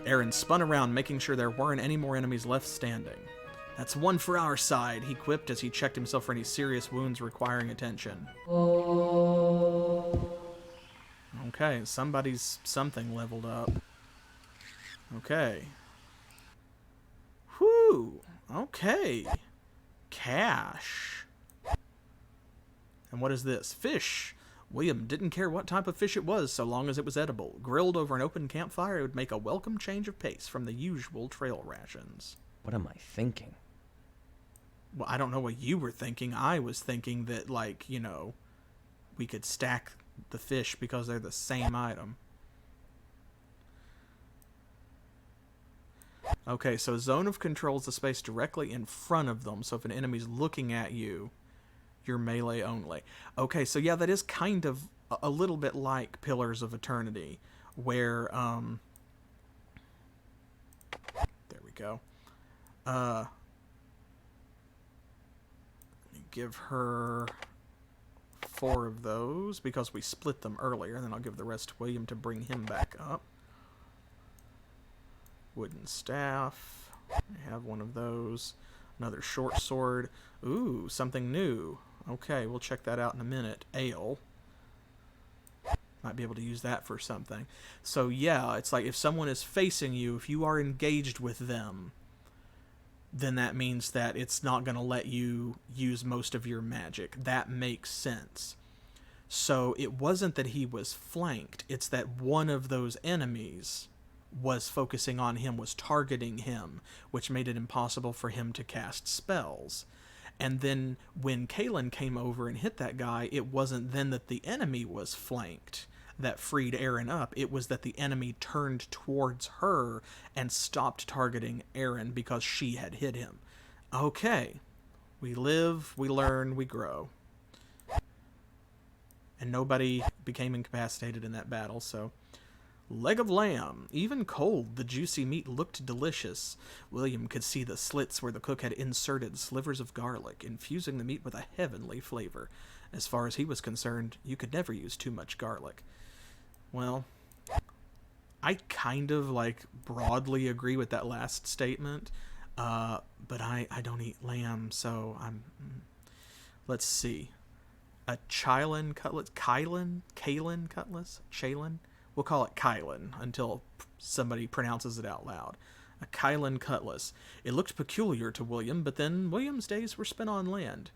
Aaron spun around, making sure there weren't any more enemies left standing. That's one for our side, he quipped as he checked himself for any serious wounds requiring attention. Okay, somebody's something leveled up. Okay. Whew. Okay. Cash. And what is this? Fish. William didn't care what type of fish it was so long as it was edible. Grilled over an open campfire, it would make a welcome change of pace from the usual trail rations. What am I thinking? Well, I don't know what you were thinking. I was thinking that, like, you know, we could stack the fish because they're the same item. Okay, so zone of control is the space directly in front of them. So if an enemy's looking at you, you're melee only. Okay, so yeah, that is kind of a little bit like Pillars of Eternity, where, there we go. Let me give her 4 of those, because we split them earlier, and then I'll give the rest to William to bring him back up. Wooden staff. I have one of those. Another short sword. Ooh, something new. Okay, we'll check that out in a minute. Ale. Might be able to use that for something. So yeah, it's like if someone is facing you, if you are engaged with them, then that means that it's not going to let you use most of your magic. That makes sense. So it wasn't that he was flanked. It's that one of those enemies was focusing on him, was targeting him, which made it impossible for him to cast spells. And then when Kaelyn came over and hit that guy, it wasn't then that the enemy was flanked that freed Aaron up. It was that the enemy turned towards her and stopped targeting Aaron because she had hit him. Okay. We live, we learn, we grow. And nobody became incapacitated in that battle, so... Leg of lamb. Even cold, the juicy meat looked delicious. William could see the slits where the cook had inserted slivers of garlic, infusing the meat with a heavenly flavor. As far as he was concerned, you could never use too much garlic. Well, I kind of, like, broadly agree with that last statement, but I don't eat lamb, so I'm... Let's see. A Kaelyn cutlass? Kaelyn cutlass? Kaelyn? We'll call it Kaelyn until somebody pronounces it out loud. A Kaelyn cutlass. It looked peculiar to William, but then William's days were spent on land.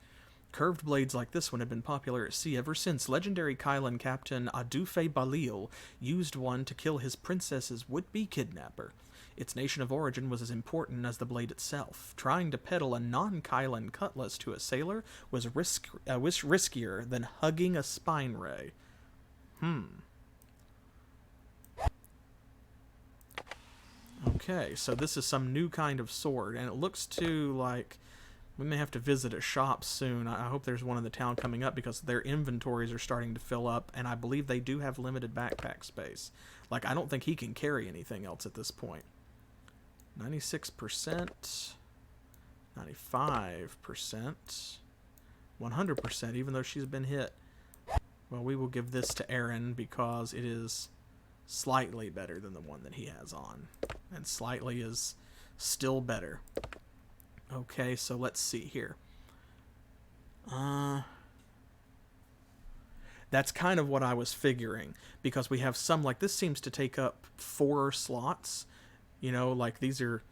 Curved blades like this one had been popular at sea ever since legendary Kaelyn captain Adufe Balil used one to kill his princess's would-be kidnapper. Its nation of origin was as important as the blade itself. Trying to peddle a non-Kaelyn cutlass to a sailor was riskier than hugging a spine ray. Okay, so this is some new kind of sword, and it looks to like we may have to visit a shop soon. I hope there's one in the town coming up because their inventories are starting to fill up, and I believe they do have limited backpack space. Like, I don't think he can carry anything else at this point. 96%, 95%, 100%, even though she's been hit. Well, we will give this to Aaron because it is slightly better than the one that he has on. And slightly is still better. Okay, so let's see here. That's kind of what I was figuring. Because we have some, like, this seems to take up 4 slots. You know, like, these are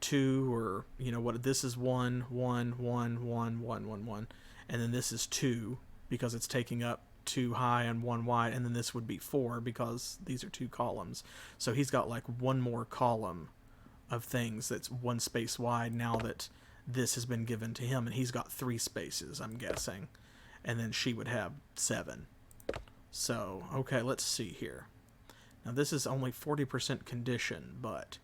2 or, you know, what, this is 1, 1, 1, 1, 1, 1, 1. And then this is 2 because it's taking up 2 high and 1 wide, and then this would be 4 because these are 2 columns. So he's got like one more column of things that's 1 space wide now that this has been given to him, and he's got 3 spaces, I'm guessing. And then she would have 7. So, okay, let's see here. Now, this is only 40% condition, but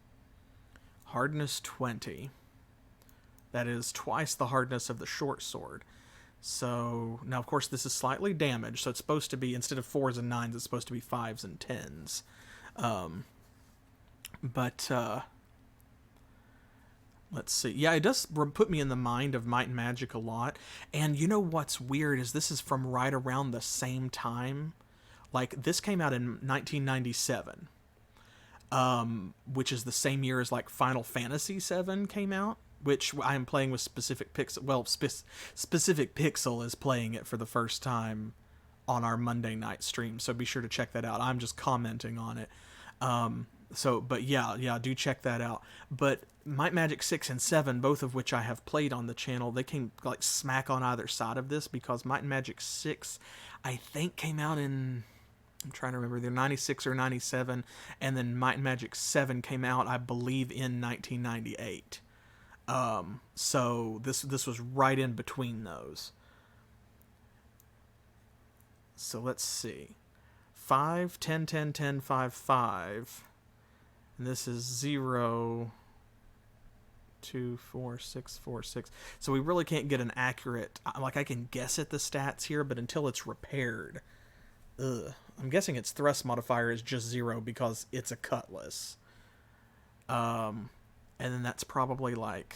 hardness 20. That is twice the hardness of the short sword. So, now, of course, this is slightly damaged, so it's supposed to be, instead of 4s and 9s, it's supposed to be 5s and 10s. Let's see. Yeah, it does put me in the mind of Might and Magic a lot. And you know what's weird is this is from right around the same time. Like, this came out in 1997, which is the same year as, like, Final Fantasy VII came out, which I am playing with Specific Pixel. Well, Specific Pixel is playing it for the first time on our Monday night stream, so be sure to check that out. I'm just commenting on it. But yeah, do check that out. But Might Magic 6 and 7, both of which I have played on the channel, they came like smack on either side of this, because Might and Magic 6, I think, came out in, I'm trying to remember, either 96 or 97, and then Might and Magic 7 came out, I believe, in 1998. So this was right in between those. So let's see. 5, 10, 10, 10, 5, 5. And this is 0, 2, 4, 6, 4, 6. So we really can't get an accurate, like, I can guess at the stats here, but until it's repaired. I'm guessing its thrust modifier is just 0 because it's a cutlass. And then that's probably like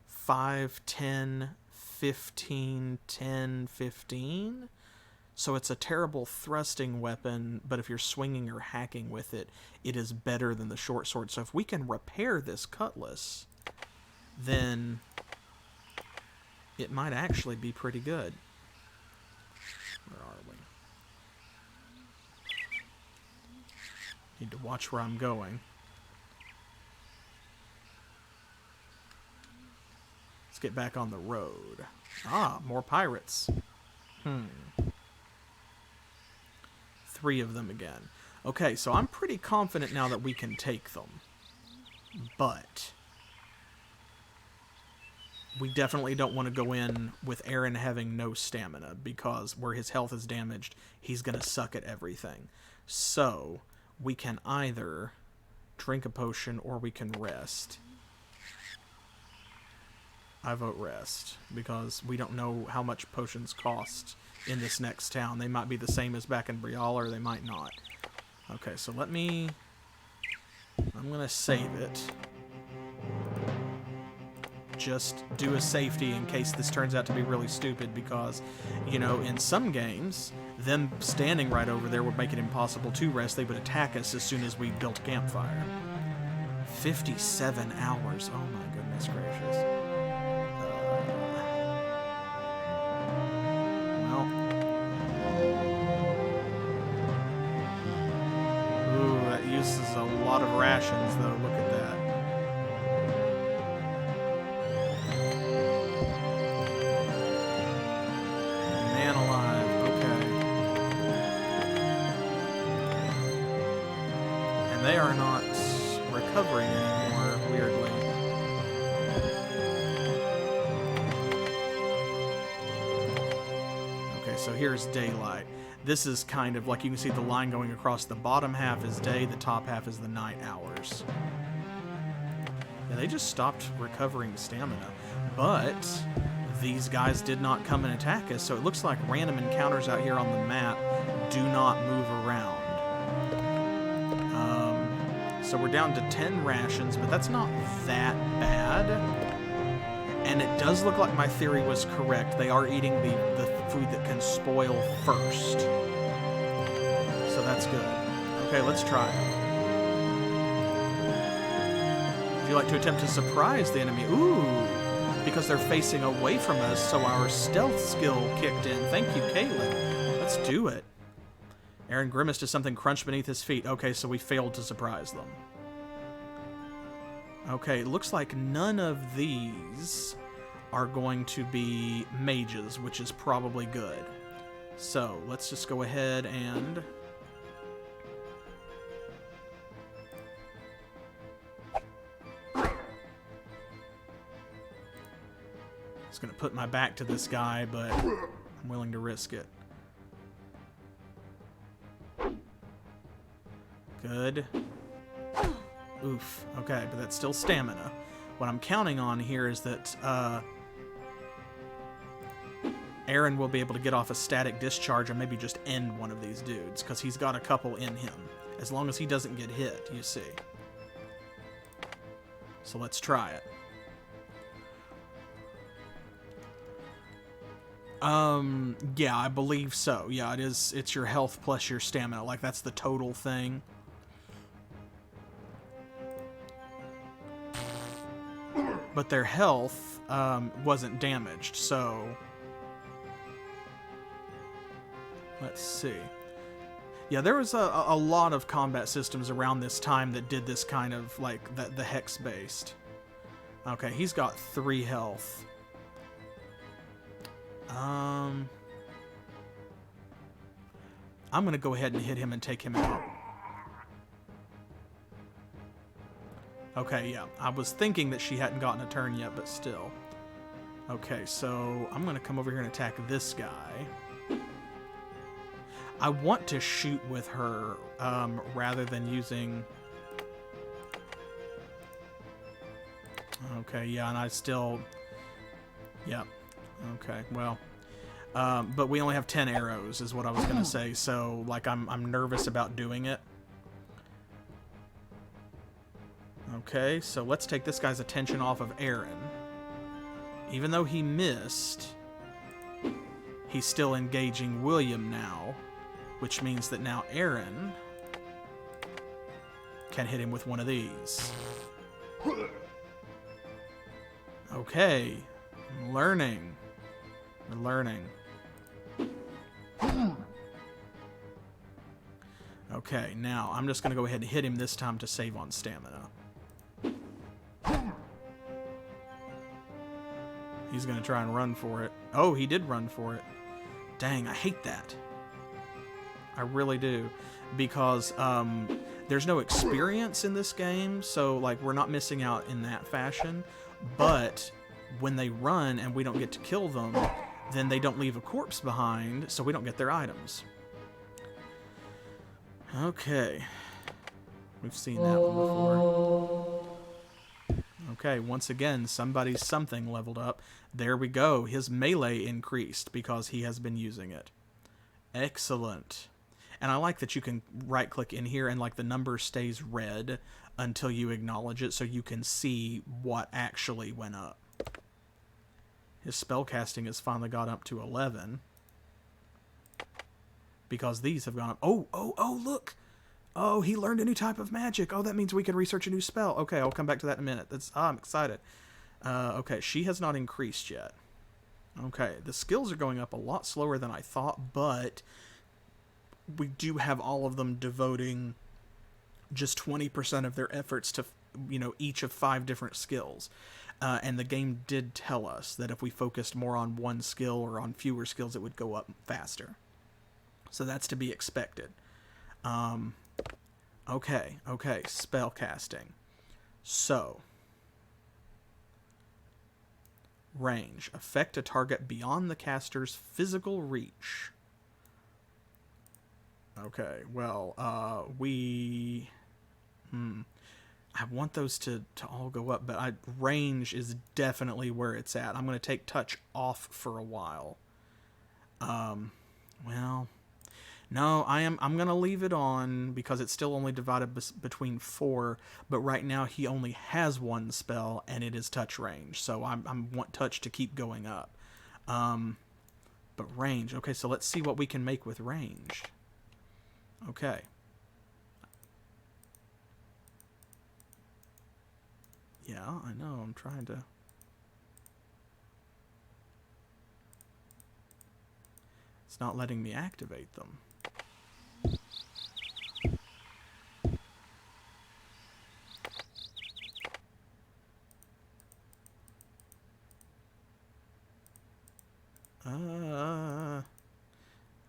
5, 10, 15, 10, 15. So it's a terrible thrusting weapon, but if you're swinging or hacking with it, it is better than the short sword. So if we can repair this cutlass, then it might actually be pretty good. Where are we? Need to watch where I'm going. Let's get back on the road. Ah, more pirates. 3 of them again. Okay, so I'm pretty confident now that we can take them. But we definitely don't want to go in with Aaron having no stamina, because where his health is damaged, he's going to suck at everything. So we can either drink a potion or we can rest. I vote rest, because we don't know how much potions cost in this next town. They might be the same as back in Brial, or they might not. Okay, so I'm gonna save it. Just do a safety in case this turns out to be really stupid, because, you know, in some games, them standing right over there would make it impossible to rest. They would attack us as soon as we built a campfire. 57 hours. Oh my goodness gracious. This is a lot of rations, though. Look at that. Man alive. Okay. And they are not recovering anymore, weirdly. Okay, so here's daylight. This is kind of like, you can see the line going across. The bottom half is day, the top half is the night hours. Yeah, they just stopped recovering stamina. But these guys did not come and attack us, so it looks like random encounters out here on the map do not move around. So we're down to 10 rations, but that's not that bad. And it does look like my theory was correct. They are eating the food that can spoil first. So that's good. Okay, let's try it. Would you like to attempt to surprise the enemy? Ooh, because they're facing away from us, so our stealth skill kicked in. Thank you, Kaelyn. Let's do it. Aaron grimaced as something crunched beneath his feet. Okay, so we failed to surprise them. Okay, it looks like none of these are going to be mages, which is probably good. So, let's just go ahead and... was going to put my back to this guy, but I'm willing to risk it. Good. Oof. Okay, but that's still stamina. What I'm counting on here is that Aaron will be able to get off a static discharge and maybe just end one of these dudes, because he's got a couple in him. As long as he doesn't get hit, you see. So let's try it. Yeah, I believe so. Yeah, it is. It's your health plus your stamina. Like, that's the total thing. But their health wasn't damaged, so let's see. Yeah, there was a lot of combat systems around this time that did this kind of, like, the hex-based. Okay, he's got 3 health. I'm gonna go ahead and hit him and take him out. Okay, yeah. I was thinking that she hadn't gotten a turn yet, but still. Okay, so I'm going to come over here and attack this guy. I want to shoot with her rather than using... Okay, yeah, and I still... Yep. Okay, well... but we only have 10 arrows, is what I was going to say, so, like, I'm nervous about doing it. Okay, so let's take this guy's attention off of Aaron. Even though he missed, he's still engaging William now, which means that now Aaron can hit him with one of these. Okay, I'm learning. We're learning. Okay, now I'm just going to go ahead and hit him this time to save on stamina. He's going to try and run for it. Oh, he did run for it. Dang, I hate that. I really do. Because there's no experience in this game, so like we're not missing out in that fashion. But when they run and we don't get to kill them, then they don't leave a corpse behind, so we don't get their items. Okay. We've seen that one before. Okay, once again, somebody's something leveled up. There we go. His melee increased because he has been using it. Excellent. And I like that you can right-click in here and, like, the number stays red until you acknowledge it so you can see what actually went up. His spellcasting has finally got up to 11. Because these have gone up. Oh, look! Oh, he learned a new type of magic. Oh, that means we can research a new spell. Okay, I'll come back to that in a minute. I'm excited. Okay, she has not increased yet. Okay, the skills are going up a lot slower than I thought, but we do have all of them devoting just 20% of their efforts to, you know, each of 5 different skills. And the game did tell us that if we focused more on one skill or on fewer skills, it would go up faster. So that's to be expected. Okay, spell casting. So, range. Affect a target beyond the caster's physical reach. Okay, well, I want those to all go up, but range is definitely where it's at. I'm going to take touch off for a while. Well... No, I'm going to leave it on because it's still only divided between 4, but right now he only has 1 spell and it is touch range, so I want touch to keep going up. But range, okay, so let's see what we can make with range. Okay. Yeah, I know, I'm trying to... It's not letting me activate them.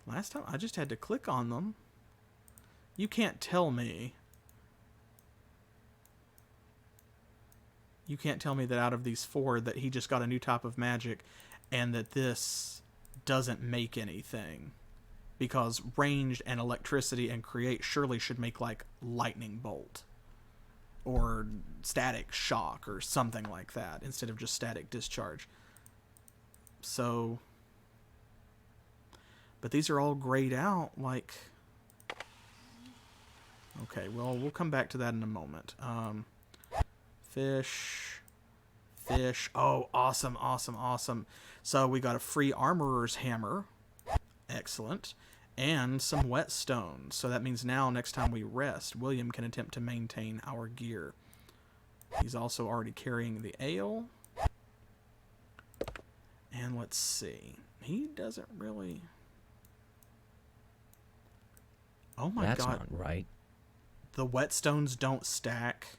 Last time I just had to click on them. You can't tell me. You can't tell me that out of these 4 that he just got a new type of magic and that this doesn't make anything. Because ranged and electricity and create surely should make like lightning bolt. Or static shock or something like that instead of just static discharge. So... But these are all grayed out like... Okay, well, we'll come back to that in a moment. Fish. Oh, awesome, awesome, awesome. So we got a free armorer's hammer. Excellent. And some whetstone. So that means now, next time we rest, William can attempt to maintain our gear. He's also already carrying the ale. And let's see. He doesn't really... Oh my God. That's not right. The whetstones don't stack.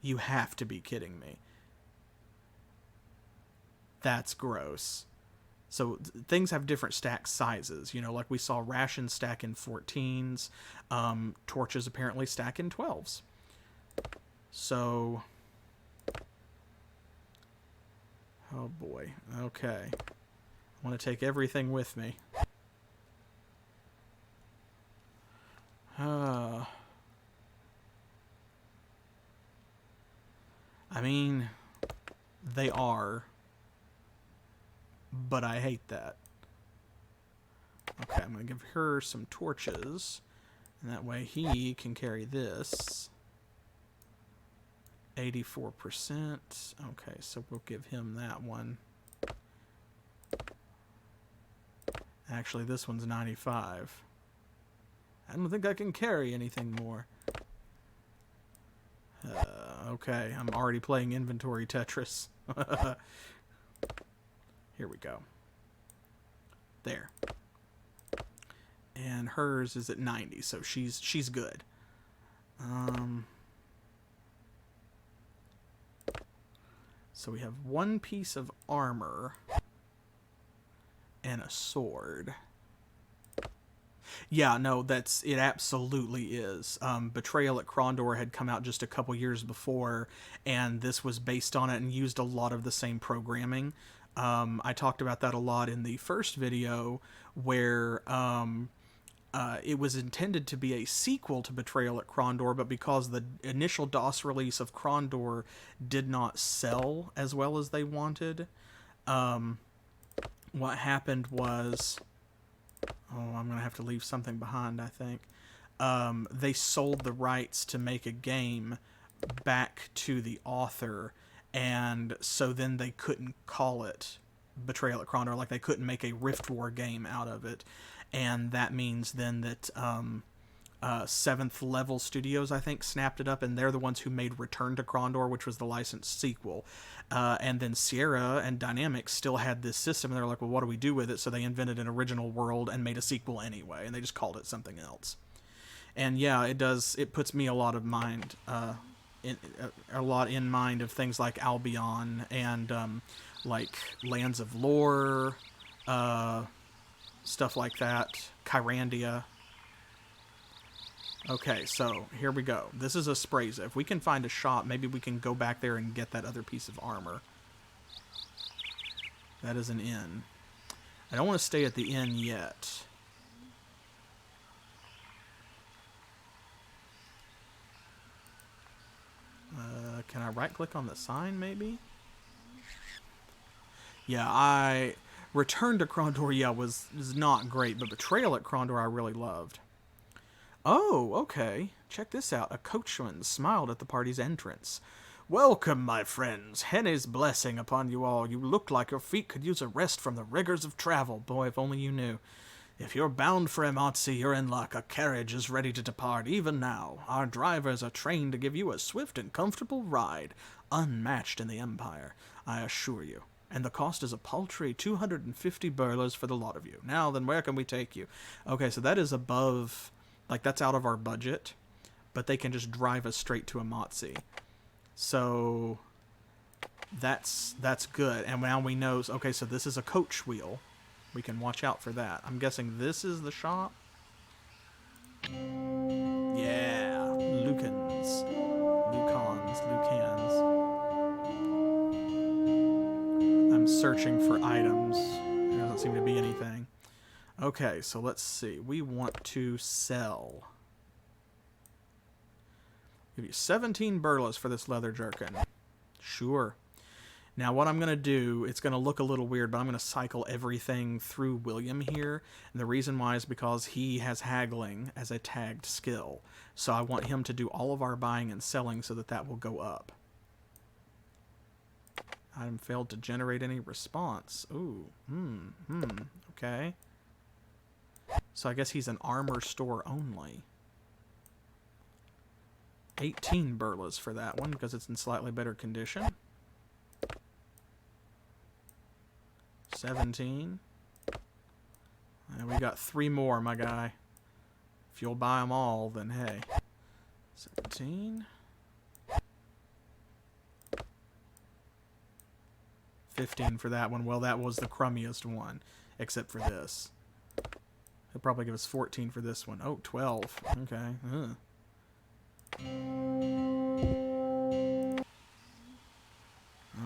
You have to be kidding me. That's gross. So things have different stack sizes. You know, like we saw rations stack in 14s. Torches apparently stack in 12s. So... Oh boy. Okay. I want to take everything with me. I mean, they are, but I hate that. Okay, I'm going to give her some torches, and that way he can carry this. 84%. Okay, so we'll give him that one. Actually, this one's 95. I don't think I can carry anything more. Okay, I'm already playing inventory Tetris. Here we go. There. And hers is at 90, so she's good. So we have 1 piece of armor and a sword. Yeah, no, it absolutely is. Betrayal at Krondor had come out just a couple years before, and this was based on it and used a lot of the same programming. I talked about that a lot in the first video, where it was intended to be a sequel to Betrayal at Krondor, but because the initial DOS release of Krondor did not sell as well as they wanted, what happened was... Oh, I'm going to have to leave something behind, I think. They sold the rights to make a game back to the author, and so then they couldn't call it Betrayal at Krondor. Like, they couldn't make a Rift War game out of it. And that means then that 7th Level Studios, I think, snapped it up, and they're the ones who made Return to Krondor, which was the licensed sequel. And then Sierra and Dynamix still had this system, and they were like, well, what do we do with it? So they invented an original world and made a sequel anyway, and they just called it something else. And yeah, it puts me a lot of mind, in mind of things like Albion and like Lands of Lore, stuff like that, Kyrandia. Okay, so here we go. This is a Sprayza. If we can find a shop, maybe we can go back there and get that other piece of armor. That is an inn. I don't want to stay at the inn yet. Can I right-click on the sign, maybe? Yeah, Return to Krondor, yeah, was not great, but Betrayal at Krondor I really loved. Oh, okay. Check this out. A coachman smiled at the party's entrance. Welcome, my friends. Henne's blessing upon you all. You look like your feet could use a rest from the rigors of travel. Boy, if only you knew. If you're bound for Emotzi, you're in luck. A carriage is ready to depart even now. Our drivers are trained to give you a swift and comfortable ride, unmatched in the Empire, I assure you. And the cost is a paltry 250 burlers for the lot of you. Now, then, where can we take you? Okay, so that is above... Like, that's out of our budget, but they can just drive us straight to Emotzi. So, that's good. And now we know, okay, so this is a coach wheel. We can watch out for that. I'm guessing this is the shop? Yeah, Lucans. searching for items. There doesn't seem to be anything. Okay, so let's see. We want to sell. Give you 17 burlas for this leather jerkin. Sure. Now what I'm going to do, it's going to look a little weird, but I'm going to cycle everything through William here. And the reason why is because he has haggling as a tagged skill. So I want him to do all of our buying and selling so that that will go up. Item failed to generate any response. Ooh. Okay. So I guess he's an armor store only. 18 burlas for that one because it's in slightly better condition. 17. And we got 3 more, my guy. If you'll buy them all, then hey. 17. 15 for that one. Well, that was the crummiest one, except for this. He'll probably give us 14 for this one. Oh, 12. Okay.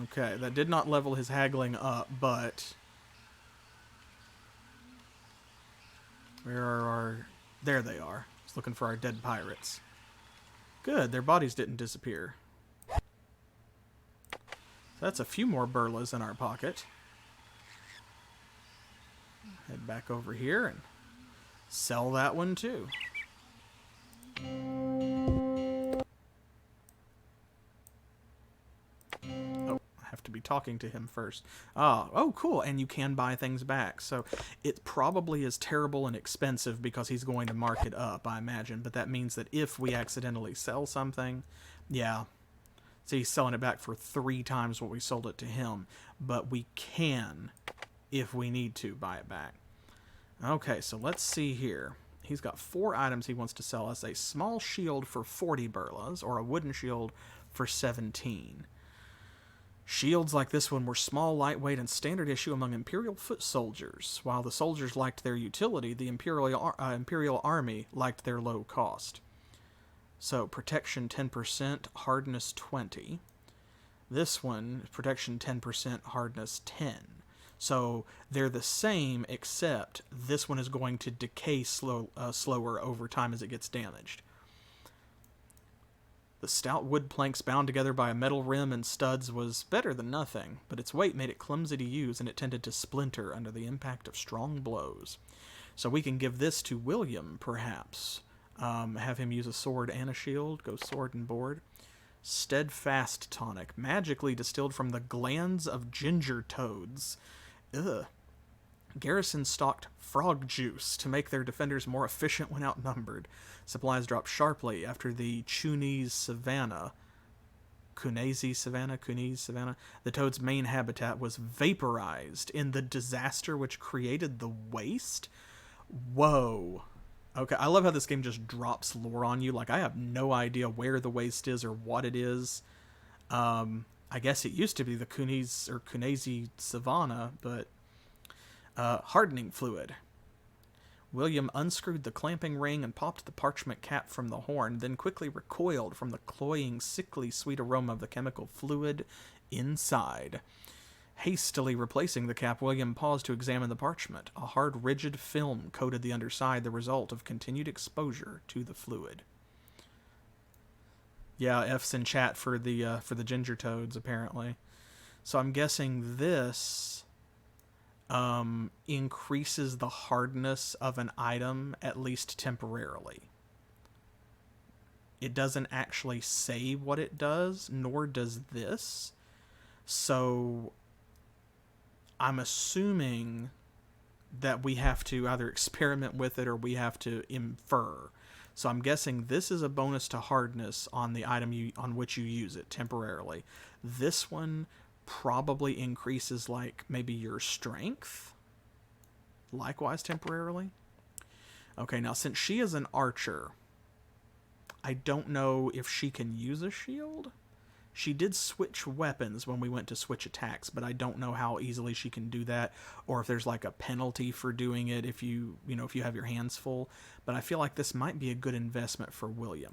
Okay, that did not level his haggling up, but... Where are our... There they are. I was looking for our dead pirates. Good, their bodies didn't disappear. So that's a few more burlas in our pocket. Head back over here and sell that one too. To be talking to him first. Oh, cool. And you can buy things back. So it probably is terrible and expensive because he's going to mark it up, I imagine. But that means that if we accidentally sell something, yeah. So he's selling it back for 3 times what we sold it to him. But we can, if we need to, buy it back. Okay, so let's see here. He's got 4 items he wants to sell us. A small shield for 40 burlas, or a wooden shield for 17. Shields like this one were small, lightweight, and standard issue among Imperial foot soldiers. While the soldiers liked their utility, the Imperial Army liked their low cost. So, protection 10%, hardness 20. This one, protection 10%, hardness 10. So, they're the same, except this one is going to decay slower over time as it gets damaged. The stout wood planks bound together by a metal rim and studs was better than nothing, but its weight made it clumsy to use and it tended to splinter under the impact of strong blows. So we can give this to William, perhaps. Have him use a sword and a shield. Go sword and board. Steadfast tonic, magically distilled from the glands of ginger toads. Ugh. Garrison stocked frog juice to make their defenders more efficient when outnumbered. Supplies dropped sharply after the Kunese Savannah. The toad's main habitat was vaporized in the disaster which created the waste? Whoa. Okay, I love how this game just drops lore on you. Like, I have no idea where the waste is or what it is. I guess it used to be the Kunese Savannah, but... hardening fluid. William unscrewed the clamping ring and popped the parchment cap from the horn, then quickly recoiled from the cloying, sickly sweet aroma of the chemical fluid inside. Hastily replacing the cap, William paused to examine the parchment. A hard, rigid film coated the underside, the result of continued exposure to the fluid. Yeah, F's in chat for the ginger toads, apparently. So I'm guessing this increases the hardness of an item, at least temporarily. It doesn't actually say what it does, nor does this. So I'm assuming that we have to either experiment with it or we have to infer. So I'm guessing this is a bonus to hardness on the item on which you use it temporarily. This one probably increases, like, maybe your strength, likewise temporarily. Okay, now since she is an archer, I don't know if she can use a shield. She did switch weapons when we went to switch attacks, but I don't know how easily she can do that, or if there's like a penalty for doing it if you have your hands full. But I feel like this might be a good investment for William.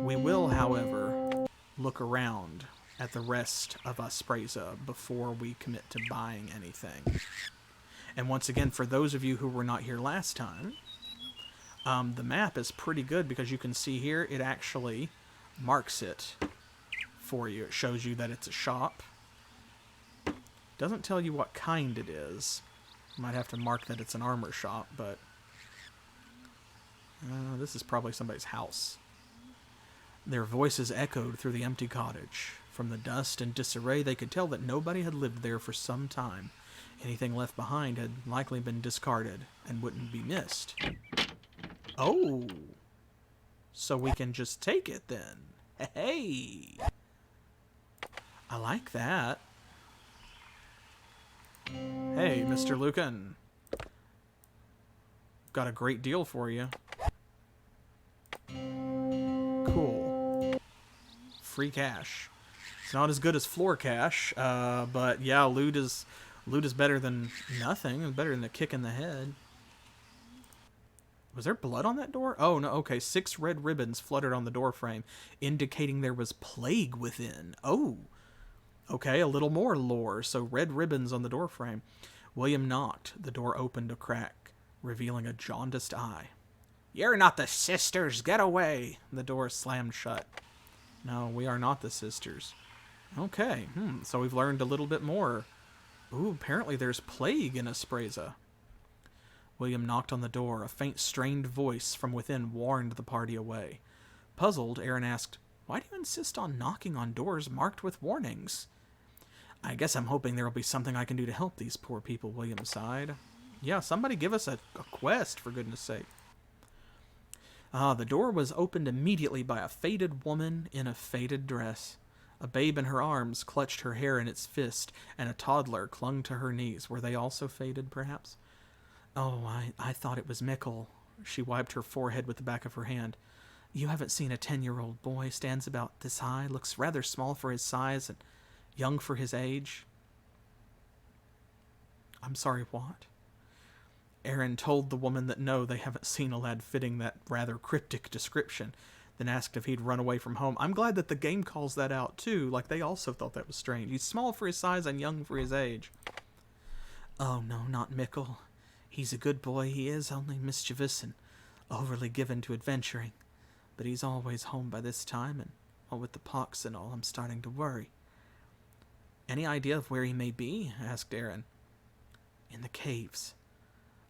We will, however, look around at the rest of Aspreza before we commit to buying anything. And once again, for those of you who were not here last time, the map is pretty good because you can see here it actually marks it for you. It shows you that it's a shop. Doesn't tell you what kind it is. You might have to mark that it's an armor shop, but this is probably somebody's house. Their voices echoed through the empty cottage. From the dust and disarray, they could tell that nobody had lived there for some time. Anything left behind had likely been discarded and wouldn't be missed. Oh! So we can just take it then. Hey! I like that. Hey, Mr. Lucan. Got a great deal for you. Cool. Free cash. It's not as good as floor cash, but yeah, loot is better than nothing. Better than a kick in the head. Was there blood on that door? Oh, no, okay. 6 red ribbons fluttered on the door frame, indicating there was plague within. Oh, okay, a little more lore. So red ribbons on the door frame. William knocked. The door opened a crack, revealing a jaundiced eye. You're not the sisters. Get away. The door slammed shut. No, we are not the sisters. Okay, so we've learned a little bit more. Ooh, apparently there's plague in Aspreza. William knocked on the door. A faint, strained voice from within warned the party away. Puzzled, Aaron asked, "Why do you insist on knocking on doors marked with warnings?" "I guess I'm hoping there will be something I can do to help these poor people," William sighed. Yeah, somebody give us a quest, for goodness sake. The door was opened immediately by a faded woman in a faded dress. A babe in her arms clutched her hair in its fist, and a toddler clung to her knees. Were they also faded, perhaps? "Oh, I thought it was Mikkel." She wiped her forehead with the back of her hand. "You haven't seen a 10-year-old boy, stands about this high, looks rather small for his size and young for his age." "I'm sorry, what?" Aaron told the woman that no, they haven't seen a lad fitting that rather cryptic description, then asked if he'd run away from home. I'm glad that the game calls that out, too. Like, they also thought that was strange. He's small for his size and young for his age. "Oh, no, not Mikkel. He's a good boy, he is, only mischievous and overly given to adventuring. But he's always home by this time, and with the pox and all, I'm starting to worry." "Any idea of where he may be?" asked Aaron. "In the caves.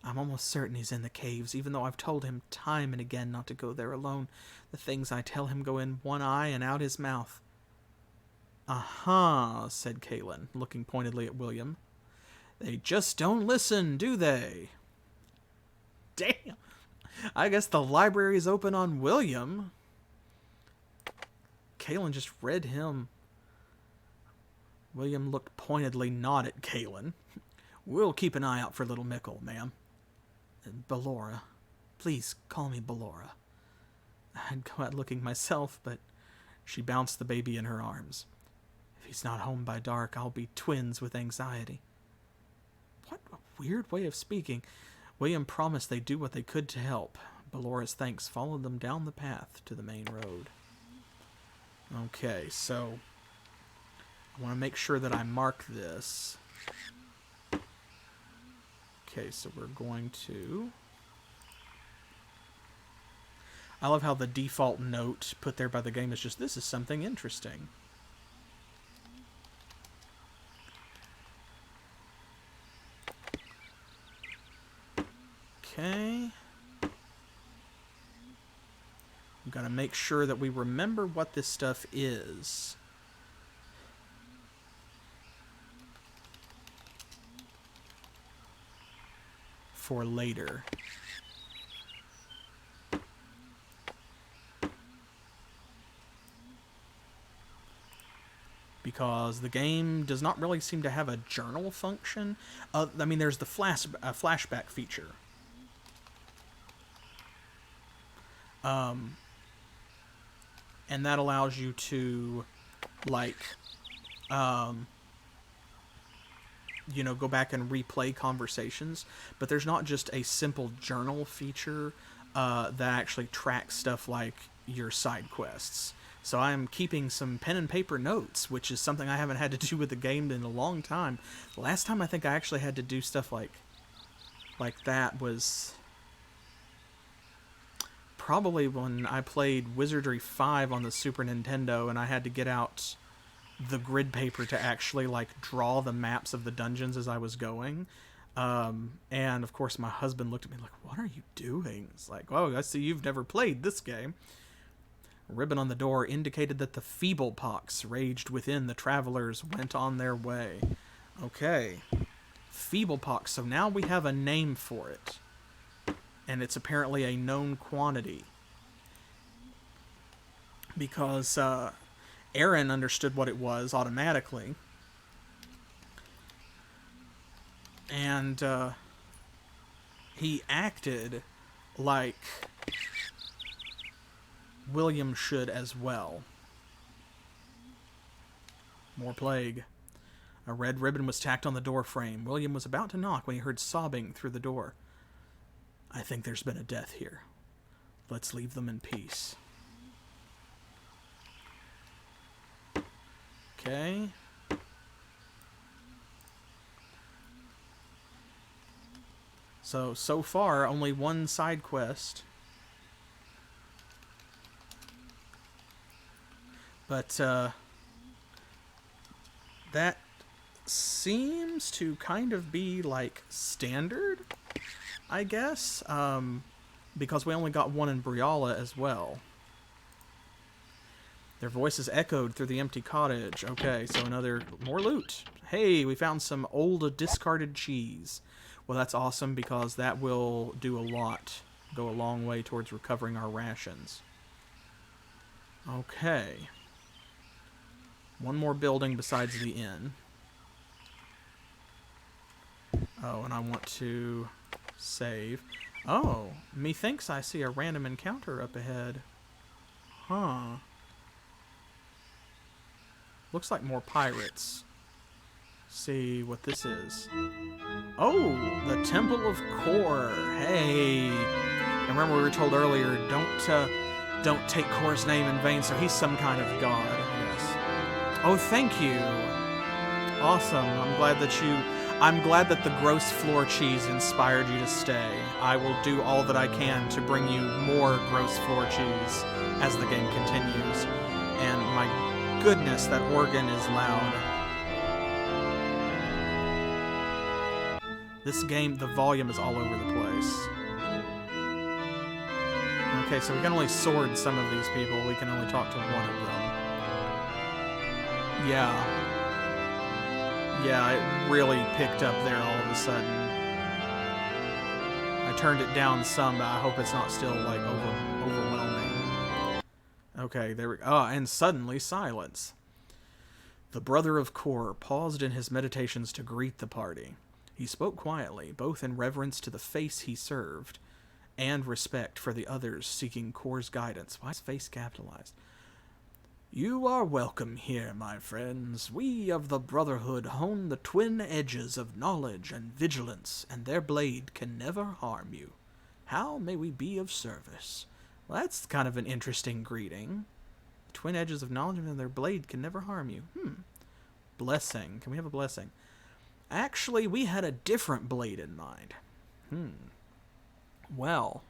I'm almost certain he's in the caves, even though I've told him time and again not to go there alone. The things I tell him go in one eye and out his mouth." "Uh-huh," said Kaelyn, looking pointedly at William. "They just don't listen, do they?" Damn. I guess the library's open on William. Kaelyn just read him. William looked pointedly not at Kaelyn. "We'll keep an eye out for little Mikkel, ma'am." "Ballora. Please call me Ballora." I'd go out looking myself, but she bounced the baby in her arms. "If he's not home by dark, I'll be twins with anxiety." What a weird way of speaking. William promised they'd do what they could to help. Ballora's thanks followed them down the path to the main road. Okay, so I want to make sure that I mark this. Okay, so we're going to... I love how the default note put there by the game is just, this is something interesting. Okay. We've got to make sure that we remember what this stuff is. For later. Because the game does not really seem to have a journal function. I mean, there's the flashback feature. And that allows you to, like, you know, go back and replay conversations. But there's not just a simple journal feature that actually tracks stuff like your side quests. So I am keeping some pen and paper notes, which is something I haven't had to do with the game in a long time. The last time I think I actually had to do stuff like that was probably when I played Wizardry 5 on the Super Nintendo, and I had to get out the grid paper to actually like draw the maps of the dungeons as I was going. And of course my husband looked at me like, "What are you doing?" It's like, "Oh, I see you've never played this game." A ribbon on the door indicated that the feeble pox raged within. The travelers went on their way. Okay. Feeble pox. So now we have a name for it. And it's apparently a known quantity. Because Aaron understood what it was automatically. And he acted like William should as well. More plague. A red ribbon was tacked on the door frame. William was about to knock when he heard sobbing through the door. "I think there's been a death here. Let's leave them in peace." Okay. So far, only one side quest. But, that seems to kind of be, like, standard, I guess, because we only got one in Briala as well. Their voices echoed through the empty cottage. Okay, so more loot. Hey, we found some old discarded cheese. Well, that's awesome because that will go a long way towards recovering our rations. Okay. One more building besides the inn. Oh, and I want to save. Oh, methinks I see a random encounter up ahead. Huh. Looks like more pirates. See what this is. Oh, the Temple of Kor. Hey. And remember we were told earlier, don't take Kor's name in vain, so he's some kind of god. Yes. Oh, thank you. Awesome. I'm glad that the gross floor cheese inspired you to stay. I will do all that I can to bring you more gross floor cheese as the game continues. And my goodness, that organ is loud. This game, the volume is all over the place. Okay, so we can only sword some of these people. We can only talk to one of them. Yeah, it really picked up there all of a sudden. I turned it down some, but I hope it's not still, like, overwhelming. Okay, there we go. Oh, and suddenly silence. The brother of Kor paused in his meditations to greet the party. He spoke quietly, both in reverence to the face he served and respect for the others seeking Kor's guidance. Why is face capitalized? "You are welcome here, my friends. We of the Brotherhood hone the twin edges of knowledge and vigilance, and their blade can never harm you. How may we be of service?" Well, that's kind of an interesting greeting. Twin edges of knowledge and their blade can never harm you. Blessing. Can we have a blessing? Actually, we had a different blade in mind. Well.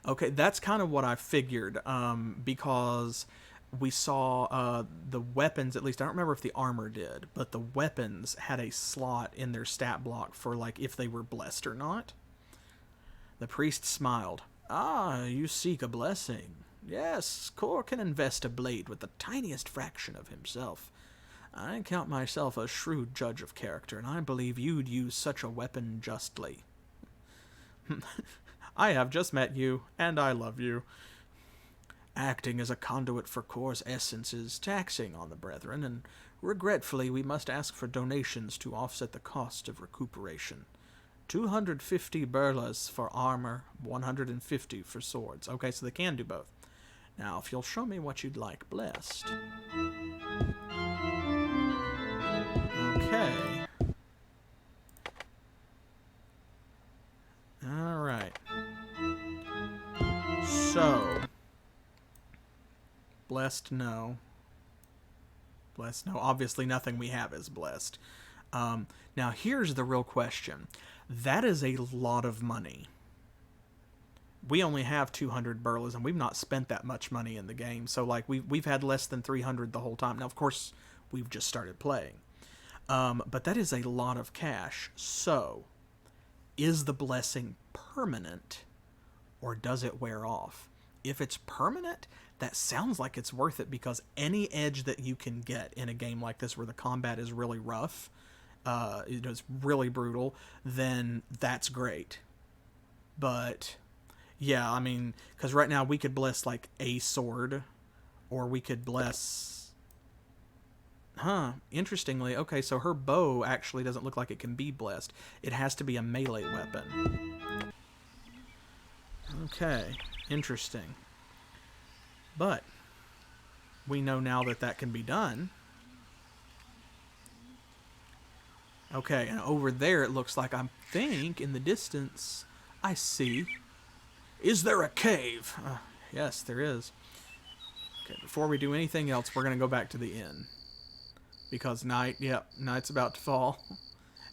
Okay, that's kind of what I figured, because we saw the weapons, at least I don't remember if the armor did, but the weapons had a slot in their stat block for, like, if they were blessed or not. The priest smiled. "Ah, you seek a blessing. Yes, Kor can invest a blade with the tiniest fraction of himself. I count myself a shrewd judge of character, and I believe you'd use such a weapon justly." "I have just met you, and I love you. Acting as a conduit for Kor's essence is taxing on the brethren, and regretfully we must ask for donations to offset the cost of recuperation. 250 burlas for armor, 150 for swords." Okay, so they can do both. "Now, if you'll show me what you'd like blessed." Okay. Alright. So, Blessed, no. Blessed, no. Obviously, nothing we have is blessed. Now, here's the real question. That is a lot of money. We only have 200 burlas, and we've not spent that much money in the game. So, like, we've had less than 300 the whole time. Now, of course, we've just started playing. But that is a lot of cash. So, is the blessing permanent, or does it wear off? If it's permanent, that sounds like it's worth it, because any edge that you can get in a game like this where the combat is really rough, it's really brutal, then that's great. But yeah, I mean, because right now we could bless like a sword, or we could bless... Interestingly, okay, so her bow actually doesn't look like it can be blessed. It has to be a melee weapon. Okay, interesting. But we know now that that can be done. Okay, and over there it looks like, I think, in the distance, I see... Is there a cave? Yes, there is. Okay, before we do anything else, we're going to go back to the inn. Because night's about to fall,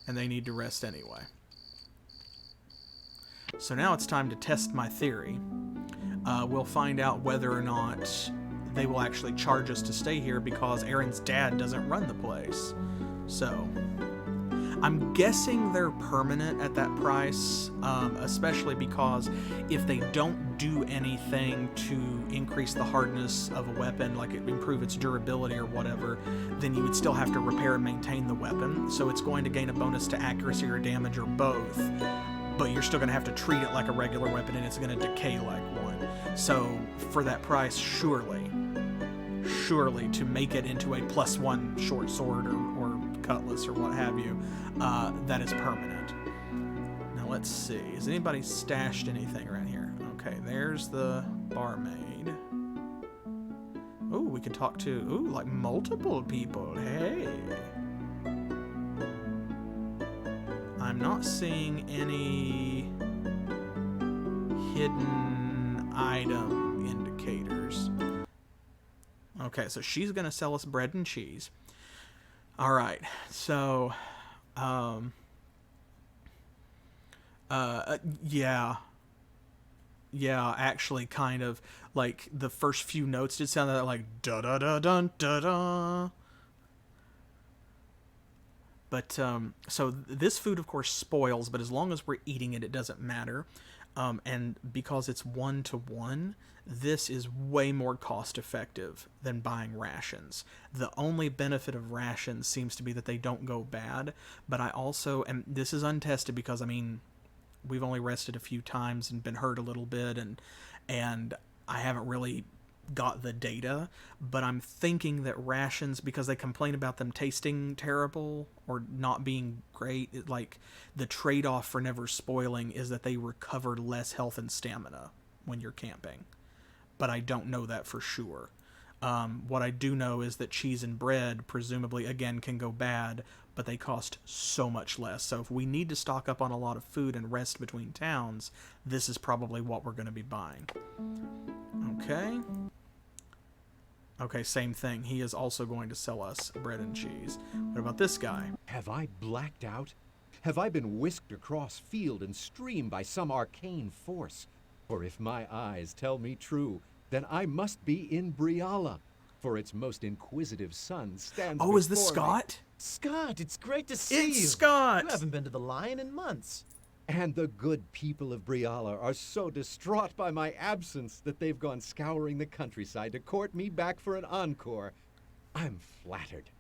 and they need to rest anyway. So now it's time to test my theory. We'll find out whether or not they will actually charge us to stay here, because Aaron's dad doesn't run the place. So, I'm guessing they're permanent at that price, especially because if they don't do anything to increase the hardness of a weapon, like improve its durability or whatever, then you would still have to repair and maintain the weapon. So it's going to gain a bonus to accuracy or damage or both, but you're still going to have to treat it like a regular weapon, and it's going to decay like one. So for that price, surely to make it into a +1 short sword or cutlass or what have you, that is permanent. Now let's see, has anybody stashed anything around here? Okay, there's the barmaid. Ooh, we can talk to, like multiple people. Hey. I'm not seeing any hidden item indicators. Okay, so she's gonna sell us bread and cheese. All right, so, yeah, actually, kind of, like, the first few notes did sound like da-da-da-dun-da-da. But, so this food, of course, spoils, but as long as we're eating it, it doesn't matter. And because it's 1-to-1, this is way more cost-effective than buying rations. The only benefit of rations seems to be that they don't go bad, but I also, and this is untested because, I mean, we've only rested a few times and been hurt a little bit, and I haven't really got the data, but I'm thinking that rations, because they complain about them tasting terrible or not being great, like the trade-off for never spoiling is that they recover less health and stamina when you're camping. But I don't know that for sure. What I do know is that cheese and bread presumably again can go bad, but they cost so much less. So if we need to stock up on a lot of food and rest between towns, this is probably what we're going to be buying. Okay. Okay, same thing. He is also going to sell us bread and cheese. What about this guy? Have I blacked out? Have I been whisked across field and stream by some arcane force? For if my eyes tell me true, then I must be in Briala, for its most inquisitive son stands Oh, is this before me. Scott? Scott, it's great to see you. It's Scott! You haven't been to the Lion in months. And the good people of Briala are so distraught by my absence that they've gone scouring the countryside to court me back for an encore. I'm flattered.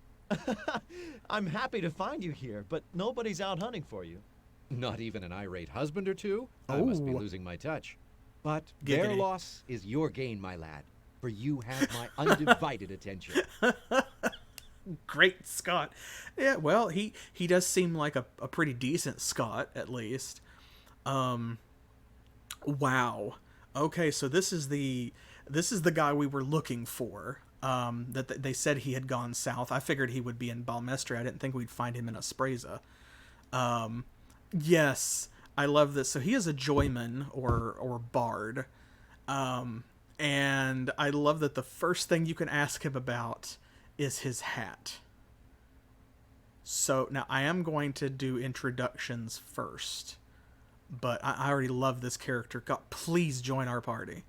I'm happy to find you here, but nobody's out hunting for you. Not even an irate husband or two? I must be Oh. losing my touch. But their Giggity. loss is your gain, my lad, for you have my undivided attention. Great Scott. Yeah, well, he does seem like a pretty decent Scott, at least. Wow. Okay, so this is the guy we were looking for. That they said he had gone south. I figured he would be in Balmestre. I didn't think we'd find him in Aspreza. Yes, I love this. So he is a joyman or bard. And I love that the first thing you can ask him about is his hat. So now I am going to do introductions first, but I already love this character. God, please join our party.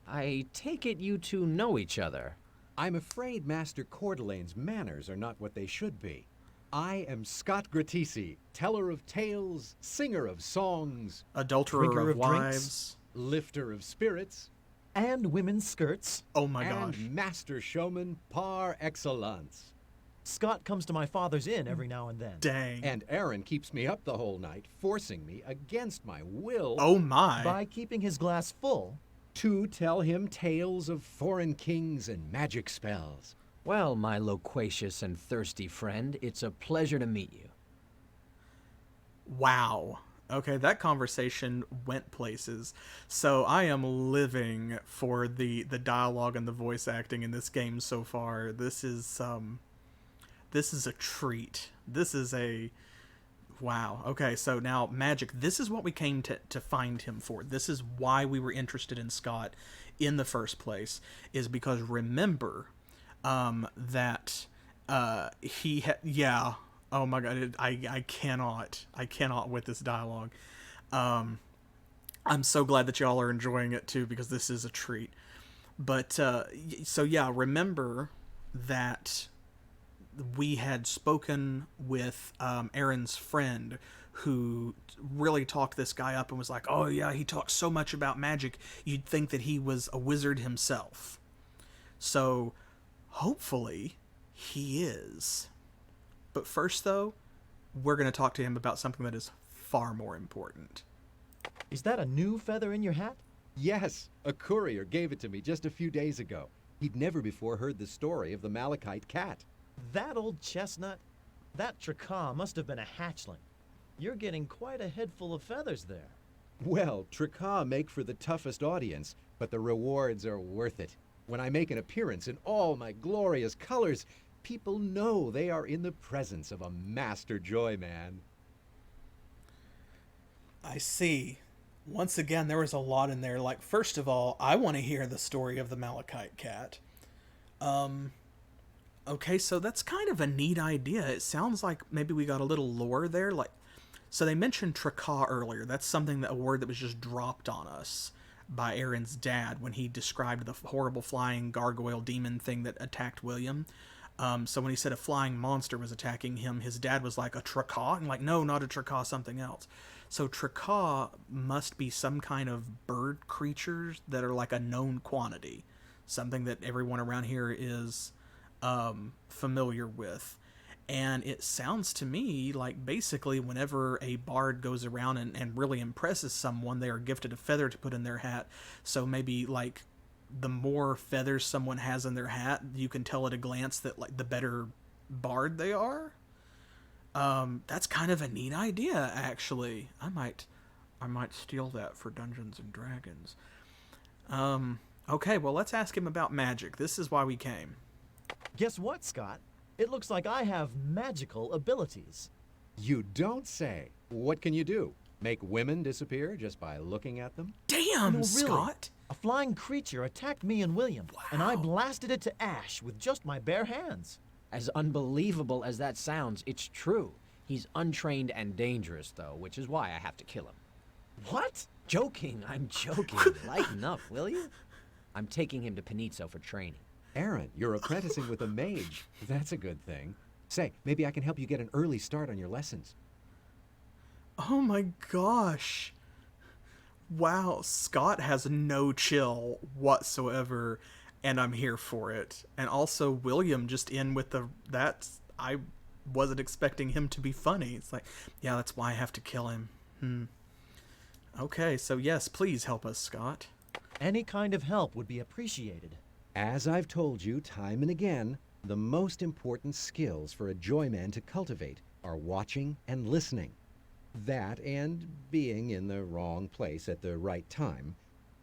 I take it you two know each other. I'm afraid Master Cordelane's manners are not what they should be. I am Scott Gratisi, teller of tales, singer of songs, Adulterer Drinker of of drinks. wives. lifter of spirits, And women's skirts. Oh my and gosh. master showman par excellence. Scott comes to my father's inn every now and then. Dang. And Aaron keeps me up the whole night, forcing me, against my will, Oh my. By keeping his glass full, to tell him tales of foreign kings and magic spells. Well, my loquacious and thirsty friend, it's a pleasure to meet you. Wow. Okay, that conversation went places. So I am living for the dialogue and the voice acting in this game so far. This is a treat. This is a wow. Okay, so now magic. This is what we came to find him for. This is why we were interested in Scott in the first place, is because remember that he had, yeah. Oh my god, I cannot with this dialogue. I'm so glad that y'all are enjoying it too, because this is a treat. But so yeah, remember that we had spoken with Aaron's friend, who really talked this guy up and was like, oh yeah, he talks so much about magic, you'd think that he was a wizard himself. So hopefully he is. But first, though, we're going to talk to him about something that is far more important. is that a new feather in your hat? Yes, a courier gave it to me just a few days ago. He'd never before heard the story of the Malachite cat. That old chestnut? That Trakaw must have been a hatchling. You're getting quite a head full of feathers there. Well, Trakaw make for the toughest audience, but the rewards are worth it. When I make an appearance in all my glorious colors, people know they are in the presence of a master joy man. I see. Once again, there was a lot in there. Like, first of all, I want to hear the story of the Malachite cat. Okay, so that's kind of a neat idea. It sounds like maybe we got a little lore there. Like, so they mentioned Trakaw earlier. That's a word that was just dropped on us by Aaron's dad when he described the horrible flying gargoyle demon thing that attacked William. So when he said a flying monster was attacking him, his dad was like, a Trakaw? And like, no, not a Trakaw, something else. So Trakaw must be some kind of bird creatures that are like a known quantity. Something that everyone around here is familiar with. And it sounds to me like basically whenever a bard goes around and really impresses someone, they are gifted a feather to put in their hat. So maybe like the more feathers someone has in their hat, you can tell at a glance that like the better bard they are. That's kind of a neat idea, actually. I might steal that for Dungeons and Dragons. Okay, well, let's ask him about magic. This is why we came. Guess what, Scott? It looks like I have magical abilities. You don't say. What can you do? Make women disappear just by looking at them? Damn, No, really. Scott! A flying creature attacked me and William, and I blasted it to ash with just my bare hands. As unbelievable as that sounds, it's true. He's untrained and dangerous, though, which is why I have to kill him. What? Joking, I'm joking. Lighten up, will you? I'm taking him to Panizzo for training. Aaron, you're apprenticing with a mage. That's a good thing. Say, maybe I can help you get an early start on your lessons. Oh my gosh. Wow, Scott has no chill whatsoever, and I'm here for it. And also William just in with I wasn't expecting him to be funny. It's like, yeah, that's why I have to kill him. Okay, so yes, please help us, Scott. Any kind of help would be appreciated. As I've told you time and again, the most important skills for a joyman to cultivate are watching and listening. That and being in the wrong place at the right time.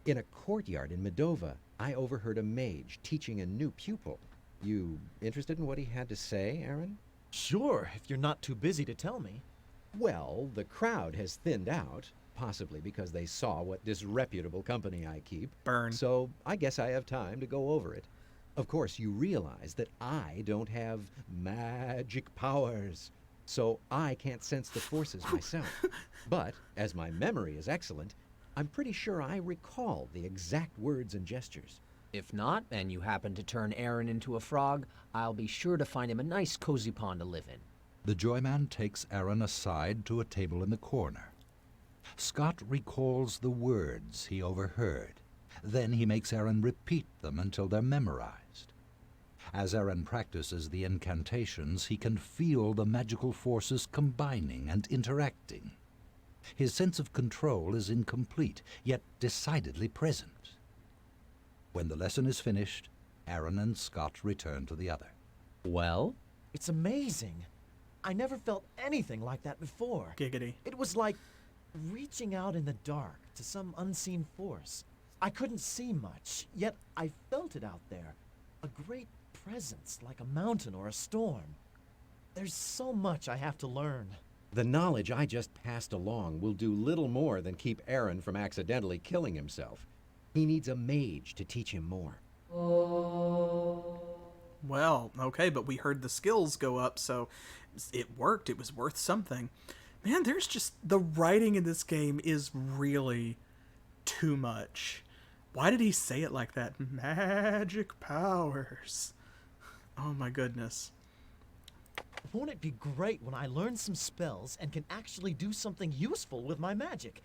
In a courtyard in Medova, I overheard a mage teaching a new pupil. You interested in what he had to say, Aaron? Sure, if you're not too busy to tell me. Well, the crowd has thinned out. possibly because they saw what disreputable company I keep. Burn. So I guess I have time to go over it. Of course, you realize that I don't have magic powers, so I can't sense the forces myself. But, as my memory is excellent, I'm pretty sure I recall the exact words and gestures. If not, and you happen to turn Aaron into a frog, I'll be sure to find him a nice cozy pond to live in. The Joyman takes Aaron aside to a table in the corner. Scott recalls the words he overheard. Then he makes Aaron repeat them until they're memorized. As Aaron practices the incantations, he can feel the magical forces combining and interacting. His sense of control is incomplete, yet decidedly present. When the lesson is finished, Aaron and Scott return to the other. Well? It's amazing. I never felt anything like that before. Giggity. It was like reaching out in the dark to some unseen force. I couldn't see much, yet I felt it out there. A great presence, like a mountain or a storm. There's so much I have to learn. The knowledge I just passed along will do little more than keep Aaron from accidentally killing himself. He needs a mage to teach him more. Well, okay, but we heard the skills go up, so it worked. It was worth something. Man, there's just... the writing in this game is really too much. Why did he say it like that? Magic powers. Oh my goodness. Won't it be great when I learn some spells and can actually do something useful with my magic?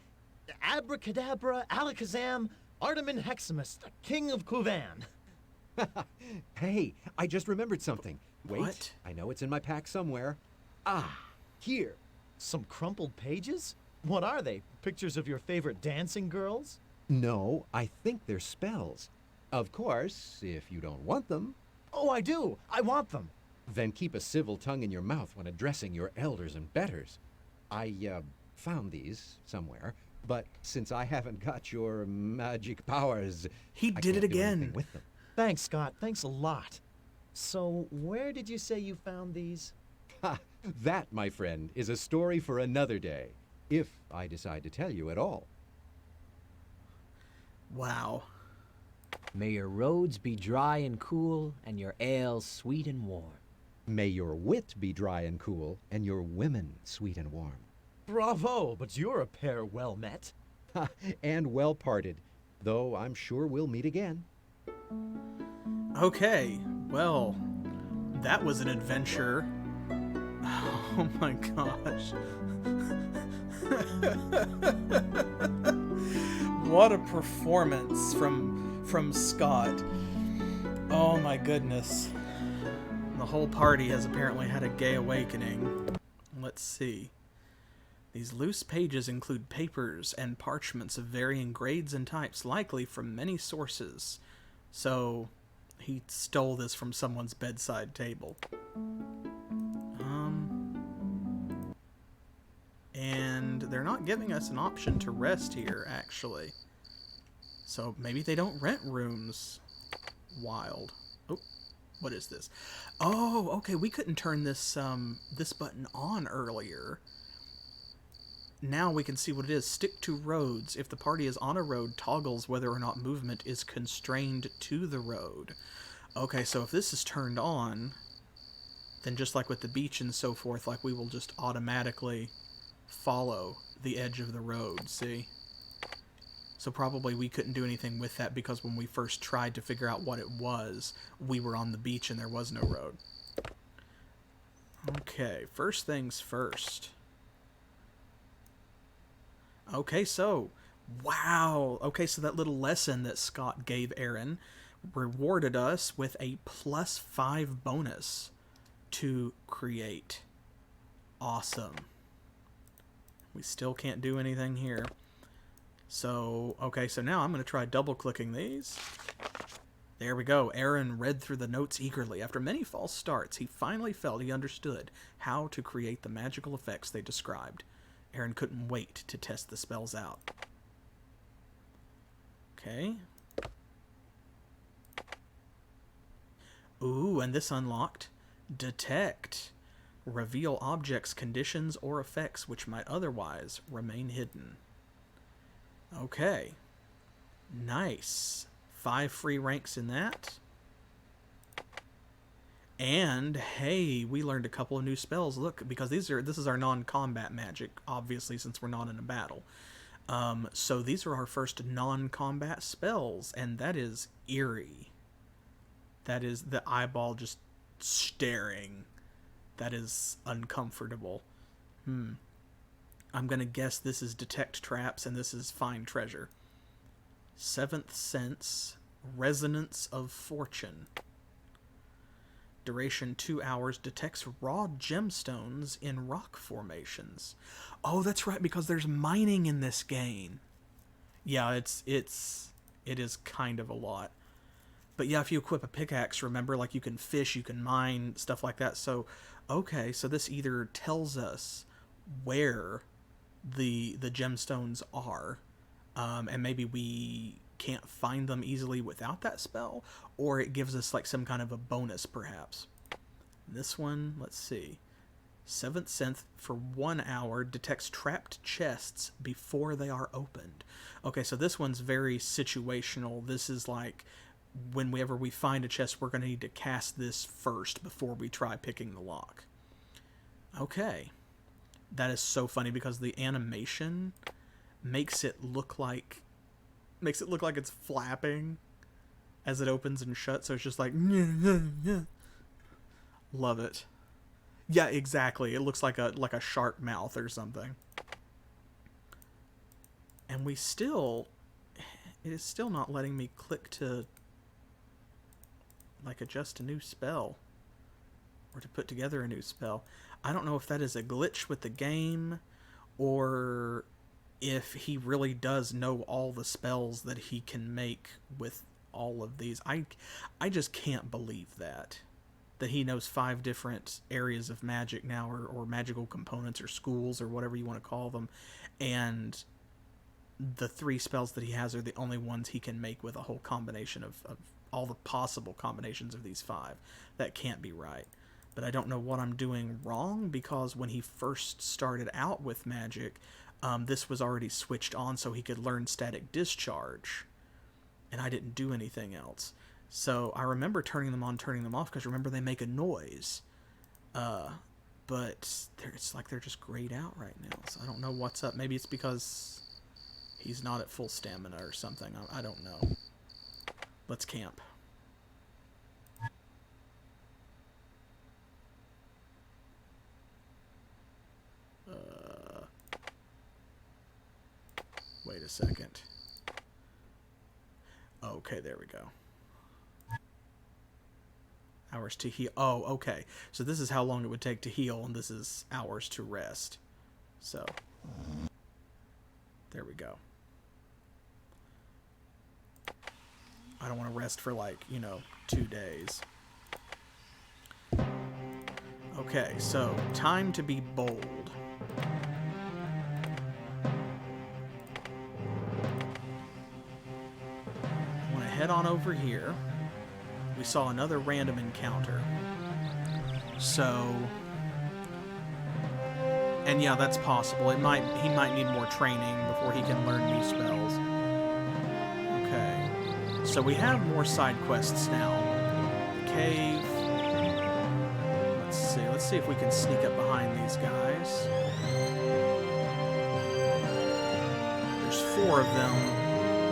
Abracadabra, Alakazam, Artemin Heximus, the King of Kuvan. Hey, I just remembered something. Wait, What? I know it's in my pack somewhere. Ah, here. Some crumpled pages? What are they? Pictures of your favorite dancing girls? No, I think they're spells. Of course, if you don't want them, Oh, I do. I want them. then keep a civil tongue in your mouth when addressing your elders and betters. I found these somewhere, but since I haven't got your magic powers, He I did can't it do anything again. with them. Thanks, Scott. Thanks a lot. So, where did you say you found these? Ha! That, my friend, is a story for another day, if I decide to tell you at all. Wow. May your roads be dry and cool, and your ale sweet and warm. May your wit be dry and cool, and your women sweet and warm. Bravo, but you're a pair well met. Ha! And well parted, though I'm sure we'll meet again. Okay, well, that was an adventure. Oh my gosh. What a performance from Scott. Oh my goodness. The whole party has apparently had a gay awakening. Let's see. These loose pages include papers and parchments of varying grades and types, likely from many sources. So, he stole this from someone's bedside table. And they're not giving us an option to rest here, actually. So maybe they don't rent rooms. Wild. Oh, what is this? Oh, okay, we couldn't turn this this button on earlier. Now we can see what it is. Stick to roads. If the party is on a road, toggles whether or not movement is constrained to the road. Okay, so if this is turned on, then just like with the beach and so forth, like we will just automatically follow the edge of the road, see? So probably we couldn't do anything with that because when we first tried to figure out what it was, we were on the beach and there was no road. Okay, first things first. Okay, so, wow. Okay, so that little lesson that Scott gave Aaron rewarded us with a +5 bonus to create. Awesome. We still can't do anything here. So, okay, so now I'm going to try double-clicking these. There we go. Aaron read through the notes eagerly. After many false starts, he finally felt he understood how to create the magical effects they described. Aaron couldn't wait to test the spells out. Okay. Ooh, and this unlocked Detect. Reveal objects, conditions, or effects which might otherwise remain hidden. Okay. Nice. 5 free ranks in that. And hey, we learned a couple of new spells. Look, because this is our non-combat magic, obviously, since we're not in a battle. So these are our first non-combat spells, and that is eerie. That is the eyeball just staring. That is uncomfortable. I'm gonna guess this is detect traps, and this is find treasure. 7th sense, resonance of fortune. Duration 2 hours, detects raw gemstones in rock formations. Oh, that's right, because there's mining in this game. Yeah, it is kind of a lot. But yeah, if you equip a pickaxe, remember, like, you can fish, you can mine, stuff like that. So, okay, so this either tells us where the gemstones are, and maybe we can't find them easily without that spell, or it gives us like some kind of a bonus, perhaps. This one, let's see. 7th sense for 1 hour, detects trapped chests before they are opened. Okay, so this one's very situational. This is like, whenever we find a chest, we're going to need to cast this first before we try picking the lock. Okay. That is so funny because the animation makes it look like it's flapping as it opens and shuts, so it's just like love it. Yeah, exactly. It looks like a shark mouth or something. And it is still not letting me click to like adjust a new spell or to put together a new spell. I don't know if that is a glitch with the game or if he really does know all the spells that he can make with all of these. I just can't believe that he knows 5 different areas of magic now, or magical components, or schools, or whatever you want to call them, and the 3 spells that he has are the only ones he can make with a whole combination of all the possible combinations of these 5. That can't be right. But I don't know what I'm doing wrong, because when he first started out with magic, this was already switched on so he could learn static discharge, and I didn't do anything else. So I remember turning them on, turning them off, because remember they make a noise. But it's like they're just grayed out right now, so I don't know what's up. Maybe it's because he's not at full stamina or something. I don't know. Let's camp. Wait a second. Okay, there we go. Hours to heal. Oh, okay. So this is how long it would take to heal, and this is hours to rest. So, there we go. I don't want to rest for, like, 2 days. Okay, so, time to be bold. I want to head on over here. We saw another random encounter. So, and yeah, that's possible. He might need more training before he can learn new spells. Okay. So we have more side quests now. The cave. Let's see if we can sneak up behind these guys. There's 4 of them.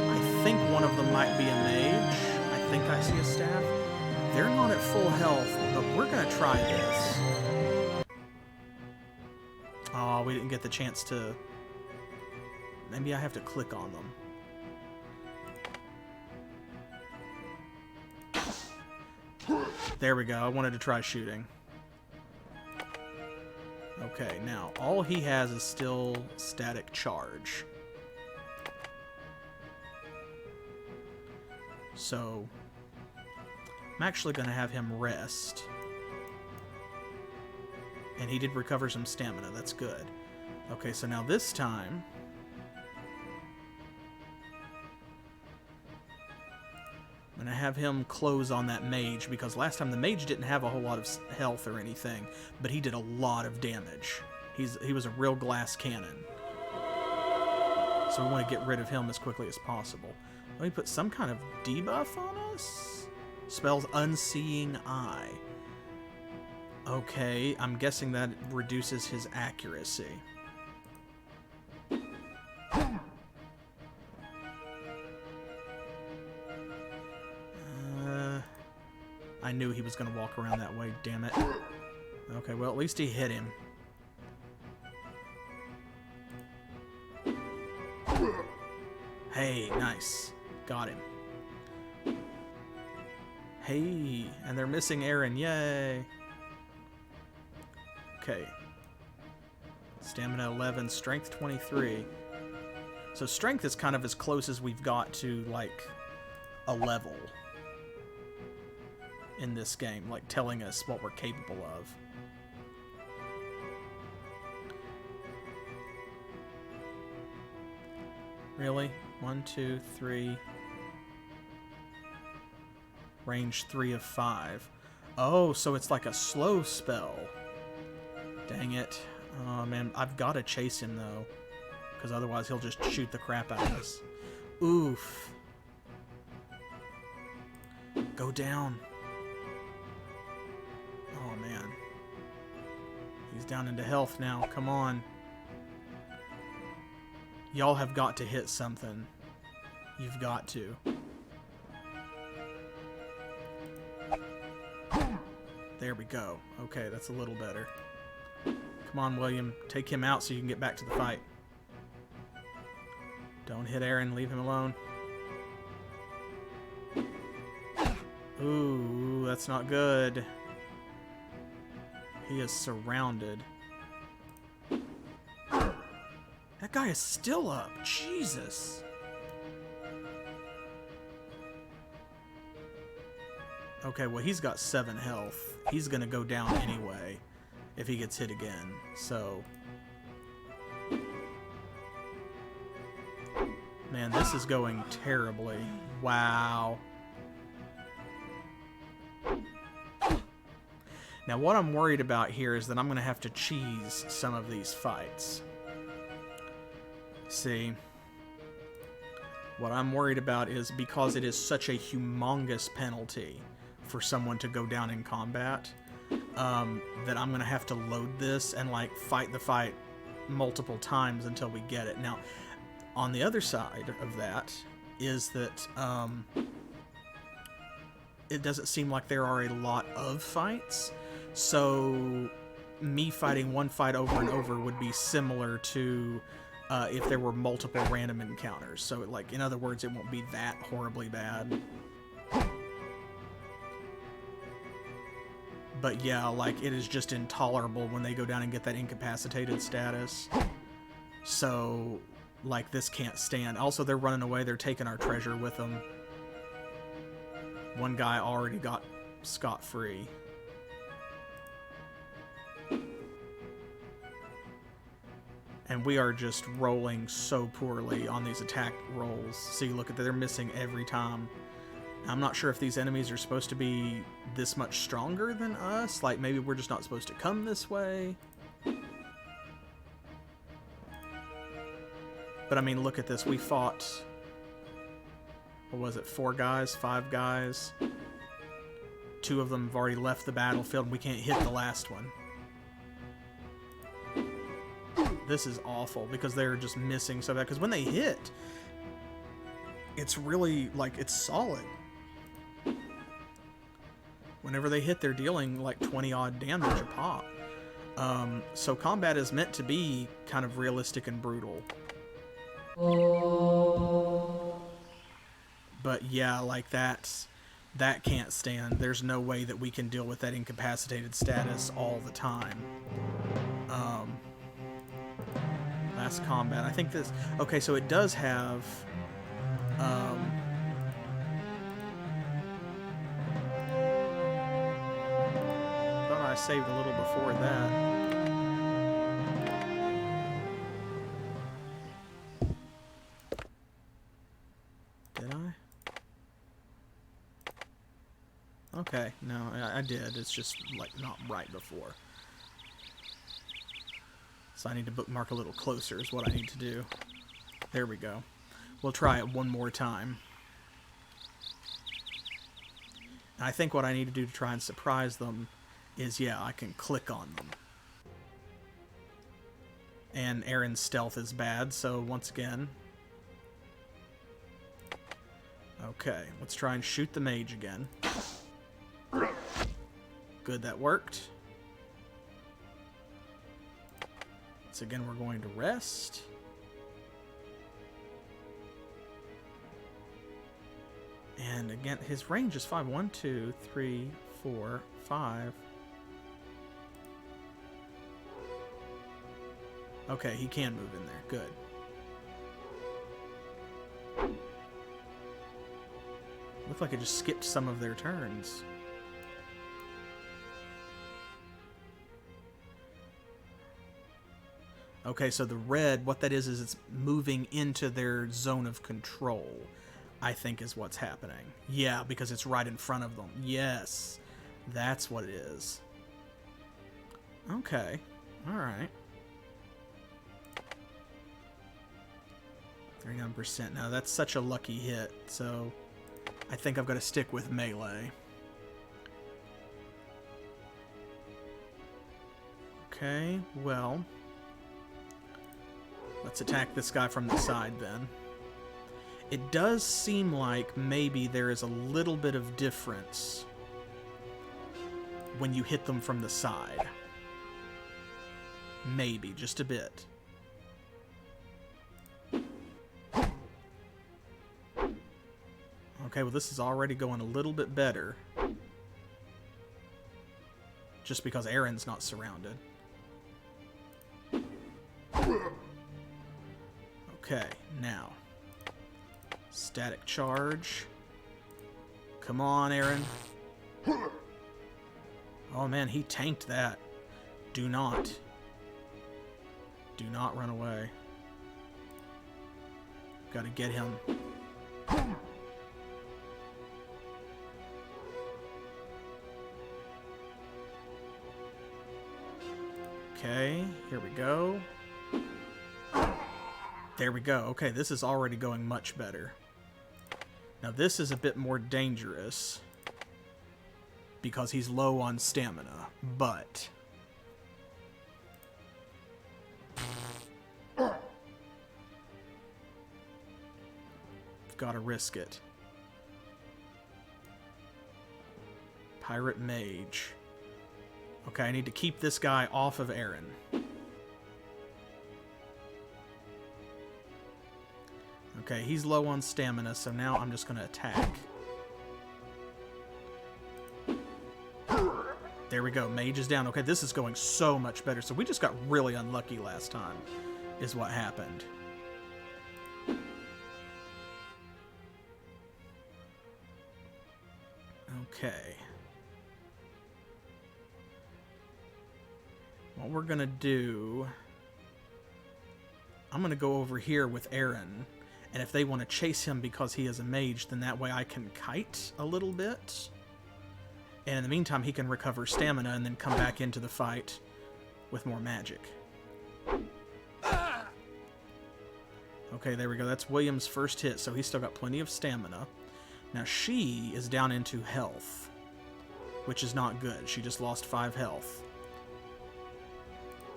I think one of them might be a mage. I think I see a staff. They're not at full health, but we're gonna try this. Oh, we didn't get the chance to... Maybe I have to click on them. There we go. I wanted to try shooting. Okay, now, all he has is still static charge. So, I'm actually going to have him rest. And he did recover some stamina. That's good. Okay, so now this time... I'm going to have him close on that mage, because last time the mage didn't have a whole lot of health or anything, but he did a lot of damage. He was a real glass cannon. So we want to get rid of him as quickly as possible. Let me put some kind of debuff on us. Spells Unseeing Eye. Okay, I'm guessing that reduces his accuracy. I knew he was going to walk around that way, damn it. Okay, well, at least he hit him. Hey, nice. Got him. Hey, and they're missing Aaron, yay! Okay. Stamina 11, strength 23. So strength is kind of as close as we've got to, like, a level in this game, like telling us what we're capable of. Really? 1, 2, 3. Range 3 of 5. Oh, so it's like a slow spell. Dang it. Oh, man. I've got to chase him, though. Because otherwise he'll just shoot the crap out of us. Oof. Go down. Oh, man. He's down into health now. Come on. Y'all have got to hit something. You've got to. There we go. Okay, that's a little better. Come on, William. Take him out so you can get back to the fight. Don't hit Aaron. Leave him alone. Ooh, that's not good. He is surrounded. That guy is still up. Jesus. Okay, well, he's got 7 health. He's gonna go down anyway if he gets hit again, so... Man, this is going terribly. Wow. Now, what I'm worried about here is that I'm gonna have to cheese some of these fights. See, what I'm worried about is because it is such a humongous penalty for someone to go down in combat, that I'm gonna have to load this and like fight the fight multiple times until we get it. Now, on the other side of that is that it doesn't seem like there are a lot of fights, so me fighting one fight over and over would be similar to if there were multiple random encounters. So, like, in other words, it won't be that horribly bad. But yeah, like, it is just intolerable when they go down and get that incapacitated status. So, like, this can't stand. Also, they're running away. They're taking our treasure with them. One guy already got scot-free. And we are just rolling so poorly on these attack rolls. See, look at that, they're missing every time. I'm not sure if these enemies are supposed to be this much stronger than us. Like, maybe we're just not supposed to come this way. But I mean, look at this. We fought, what was it, 4 guys, 5 guys? 2 of them have already left the battlefield, and we can't hit the last one. This is awful because they're just missing so bad. Because when they hit, it's really, like, it's solid. Whenever they hit, they're dealing like 20-odd damage a pop. So combat is meant to be kind of realistic and brutal. But yeah, like that can't stand. There's no way that we can deal with that incapacitated status all the time. Last combat. I think this... Okay, so it does have... thought I saved a little before that. Did I? Okay, no, I did. It's just, like, not right before. So I need to bookmark a little closer is what I need to do. There we go. We'll try it one more time. And I think what I need to do to try and surprise them is, yeah, I can click on them. And Aaron's stealth is bad, so once again... Okay, let's try and shoot the mage again. Good, that worked. So again, we're going to rest. And again, his range is 5. 1, 2, 3, 4, 5. Okay, he can move in there. Good. Looked like it just skipped some of their turns. Okay, so the red, what that is it's moving into their zone of control, I think is what's happening. Yeah, because it's right in front of them. Yes, that's what it is. Okay, alright. 39%. Now, that's such a lucky hit, so I think I've got to stick with melee. Okay, well... let's attack this guy from the side, then. It does seem like maybe there is a little bit of difference when you hit them from the side. Maybe, just a bit. Okay, well this is already going a little bit better. Just because Aaron's not surrounded. Okay, now. Static charge. Come on, Aaron. Oh man, he tanked that. Do not run away. Gotta get him. Okay, here we go. There we go. Okay, this is already going much better. Now this is a bit more dangerous because he's low on stamina, but... gotta risk it. Pirate Mage. Okay, I need to keep this guy off of Aaron. Okay, he's low on stamina, so now I'm just going to attack. There we go, Mage is down. Okay, this is going so much better. So we just got really unlucky last time, is what happened. Okay. What we're going to do... I'm going to go over here with Aaron. And if they want to chase him because he is a mage, then that way I can kite a little bit. And in the meantime, he can recover stamina and then come back into the fight with more magic. Okay, there we go. That's William's first hit, so he's still got plenty of stamina. Now she is down into health, which is not good. She just lost 5 health.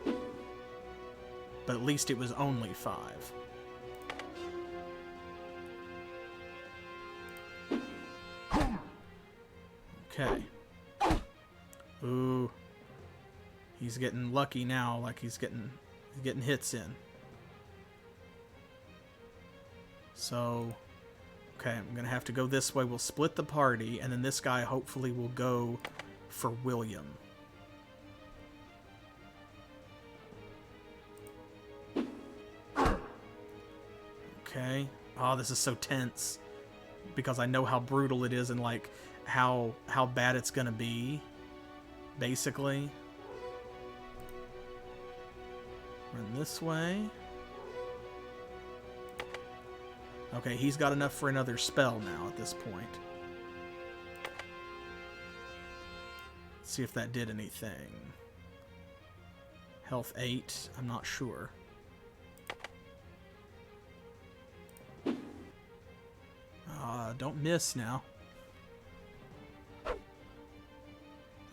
But at least it was only 5. Okay. Ooh. He's getting lucky now, like he's getting hits in. So, okay, I'm gonna have to go this way. We'll split the party, and then this guy hopefully will go for William. Okay. Oh, this is so tense. Because I know how brutal it is and like how bad it's gonna be. Basically. Run this way. Okay, he's got enough for another spell now at this point. Let's see if that did anything. Health 8, I'm not sure. Don't miss now.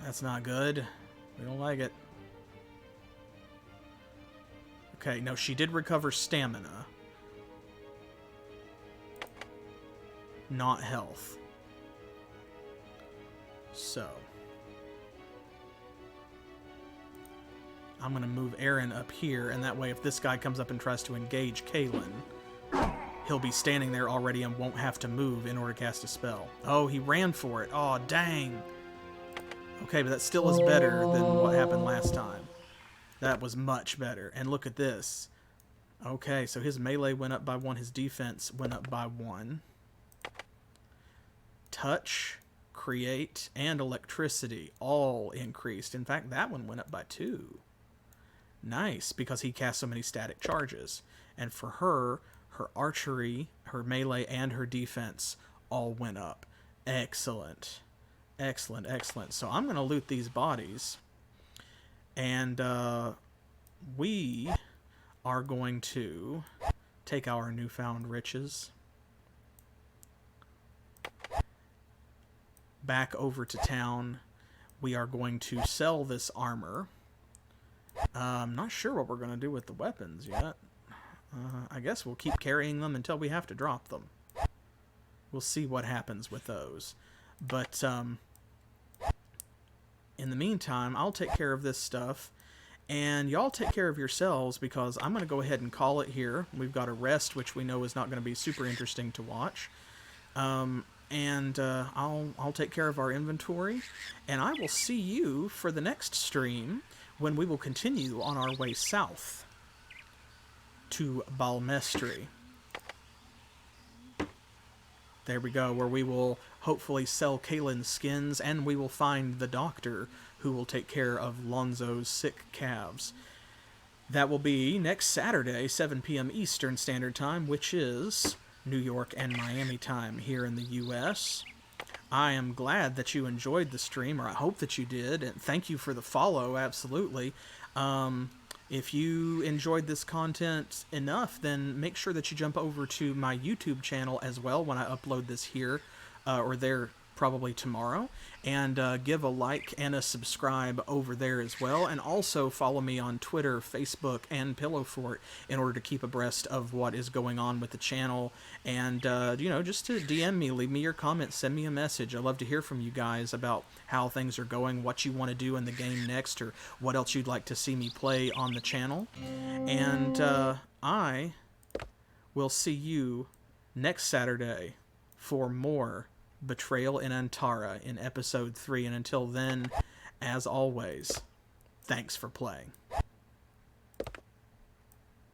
That's not good. We don't like it. Okay, no, she did recover stamina. Not health. So. I'm going to move Aaron up here, and that way if this guy comes up and tries to engage Kaelyn, he'll be standing there already and won't have to move in order to cast a spell. Oh, he ran for it. Oh, dang. Okay, but that still is better than what happened last time. That was much better. And look at this. Okay, so his melee went up by 1, his defense went up by 1. Touch, create, and electricity all increased. In fact, that one went up by 2. Nice, because he cast so many static charges. And for her, her archery, her melee, and her defense all went up. Excellent. Excellent, excellent. So I'm going to loot these bodies. And we are going to take our newfound riches back over to town. We are going to sell this armor. I'm not sure what we're going to do with the weapons yet. I guess we'll keep carrying them until we have to drop them. We'll see what happens with those. But in the meantime, I'll take care of this stuff. And y'all take care of yourselves, because I'm going to go ahead and call it here. We've got a rest, which we know is not going to be super interesting to watch. I'll take care of our inventory. And I will see you for the next stream, when we will continue on our way south to Balmestry. There we go, where we will hopefully sell Kaelyn's skins, and we will find the doctor who will take care of Lonzo's sick calves. That will be next Saturday, 7 p.m. Eastern Standard Time, which is New York and Miami time here in the U.S. I am glad that you enjoyed the stream, or I hope that you did, and thank you for the follow, absolutely. If you enjoyed this content enough, then make sure that you jump over to my YouTube channel as well when I upload this here, or there probably tomorrow, and give a like and a subscribe over there as well, and also follow me on Twitter, Facebook, and Pillow Fort in order to keep abreast of what is going on with the channel, and you know, just to DM me, leave me your comments, send me a message. I love to hear from you guys about how things are going, what you want to do in the game next, or what else you'd like to see me play on the channel. And I will see you next Saturday for more Betrayal in Antara in episode 3, and until then, as always, thanks for playing.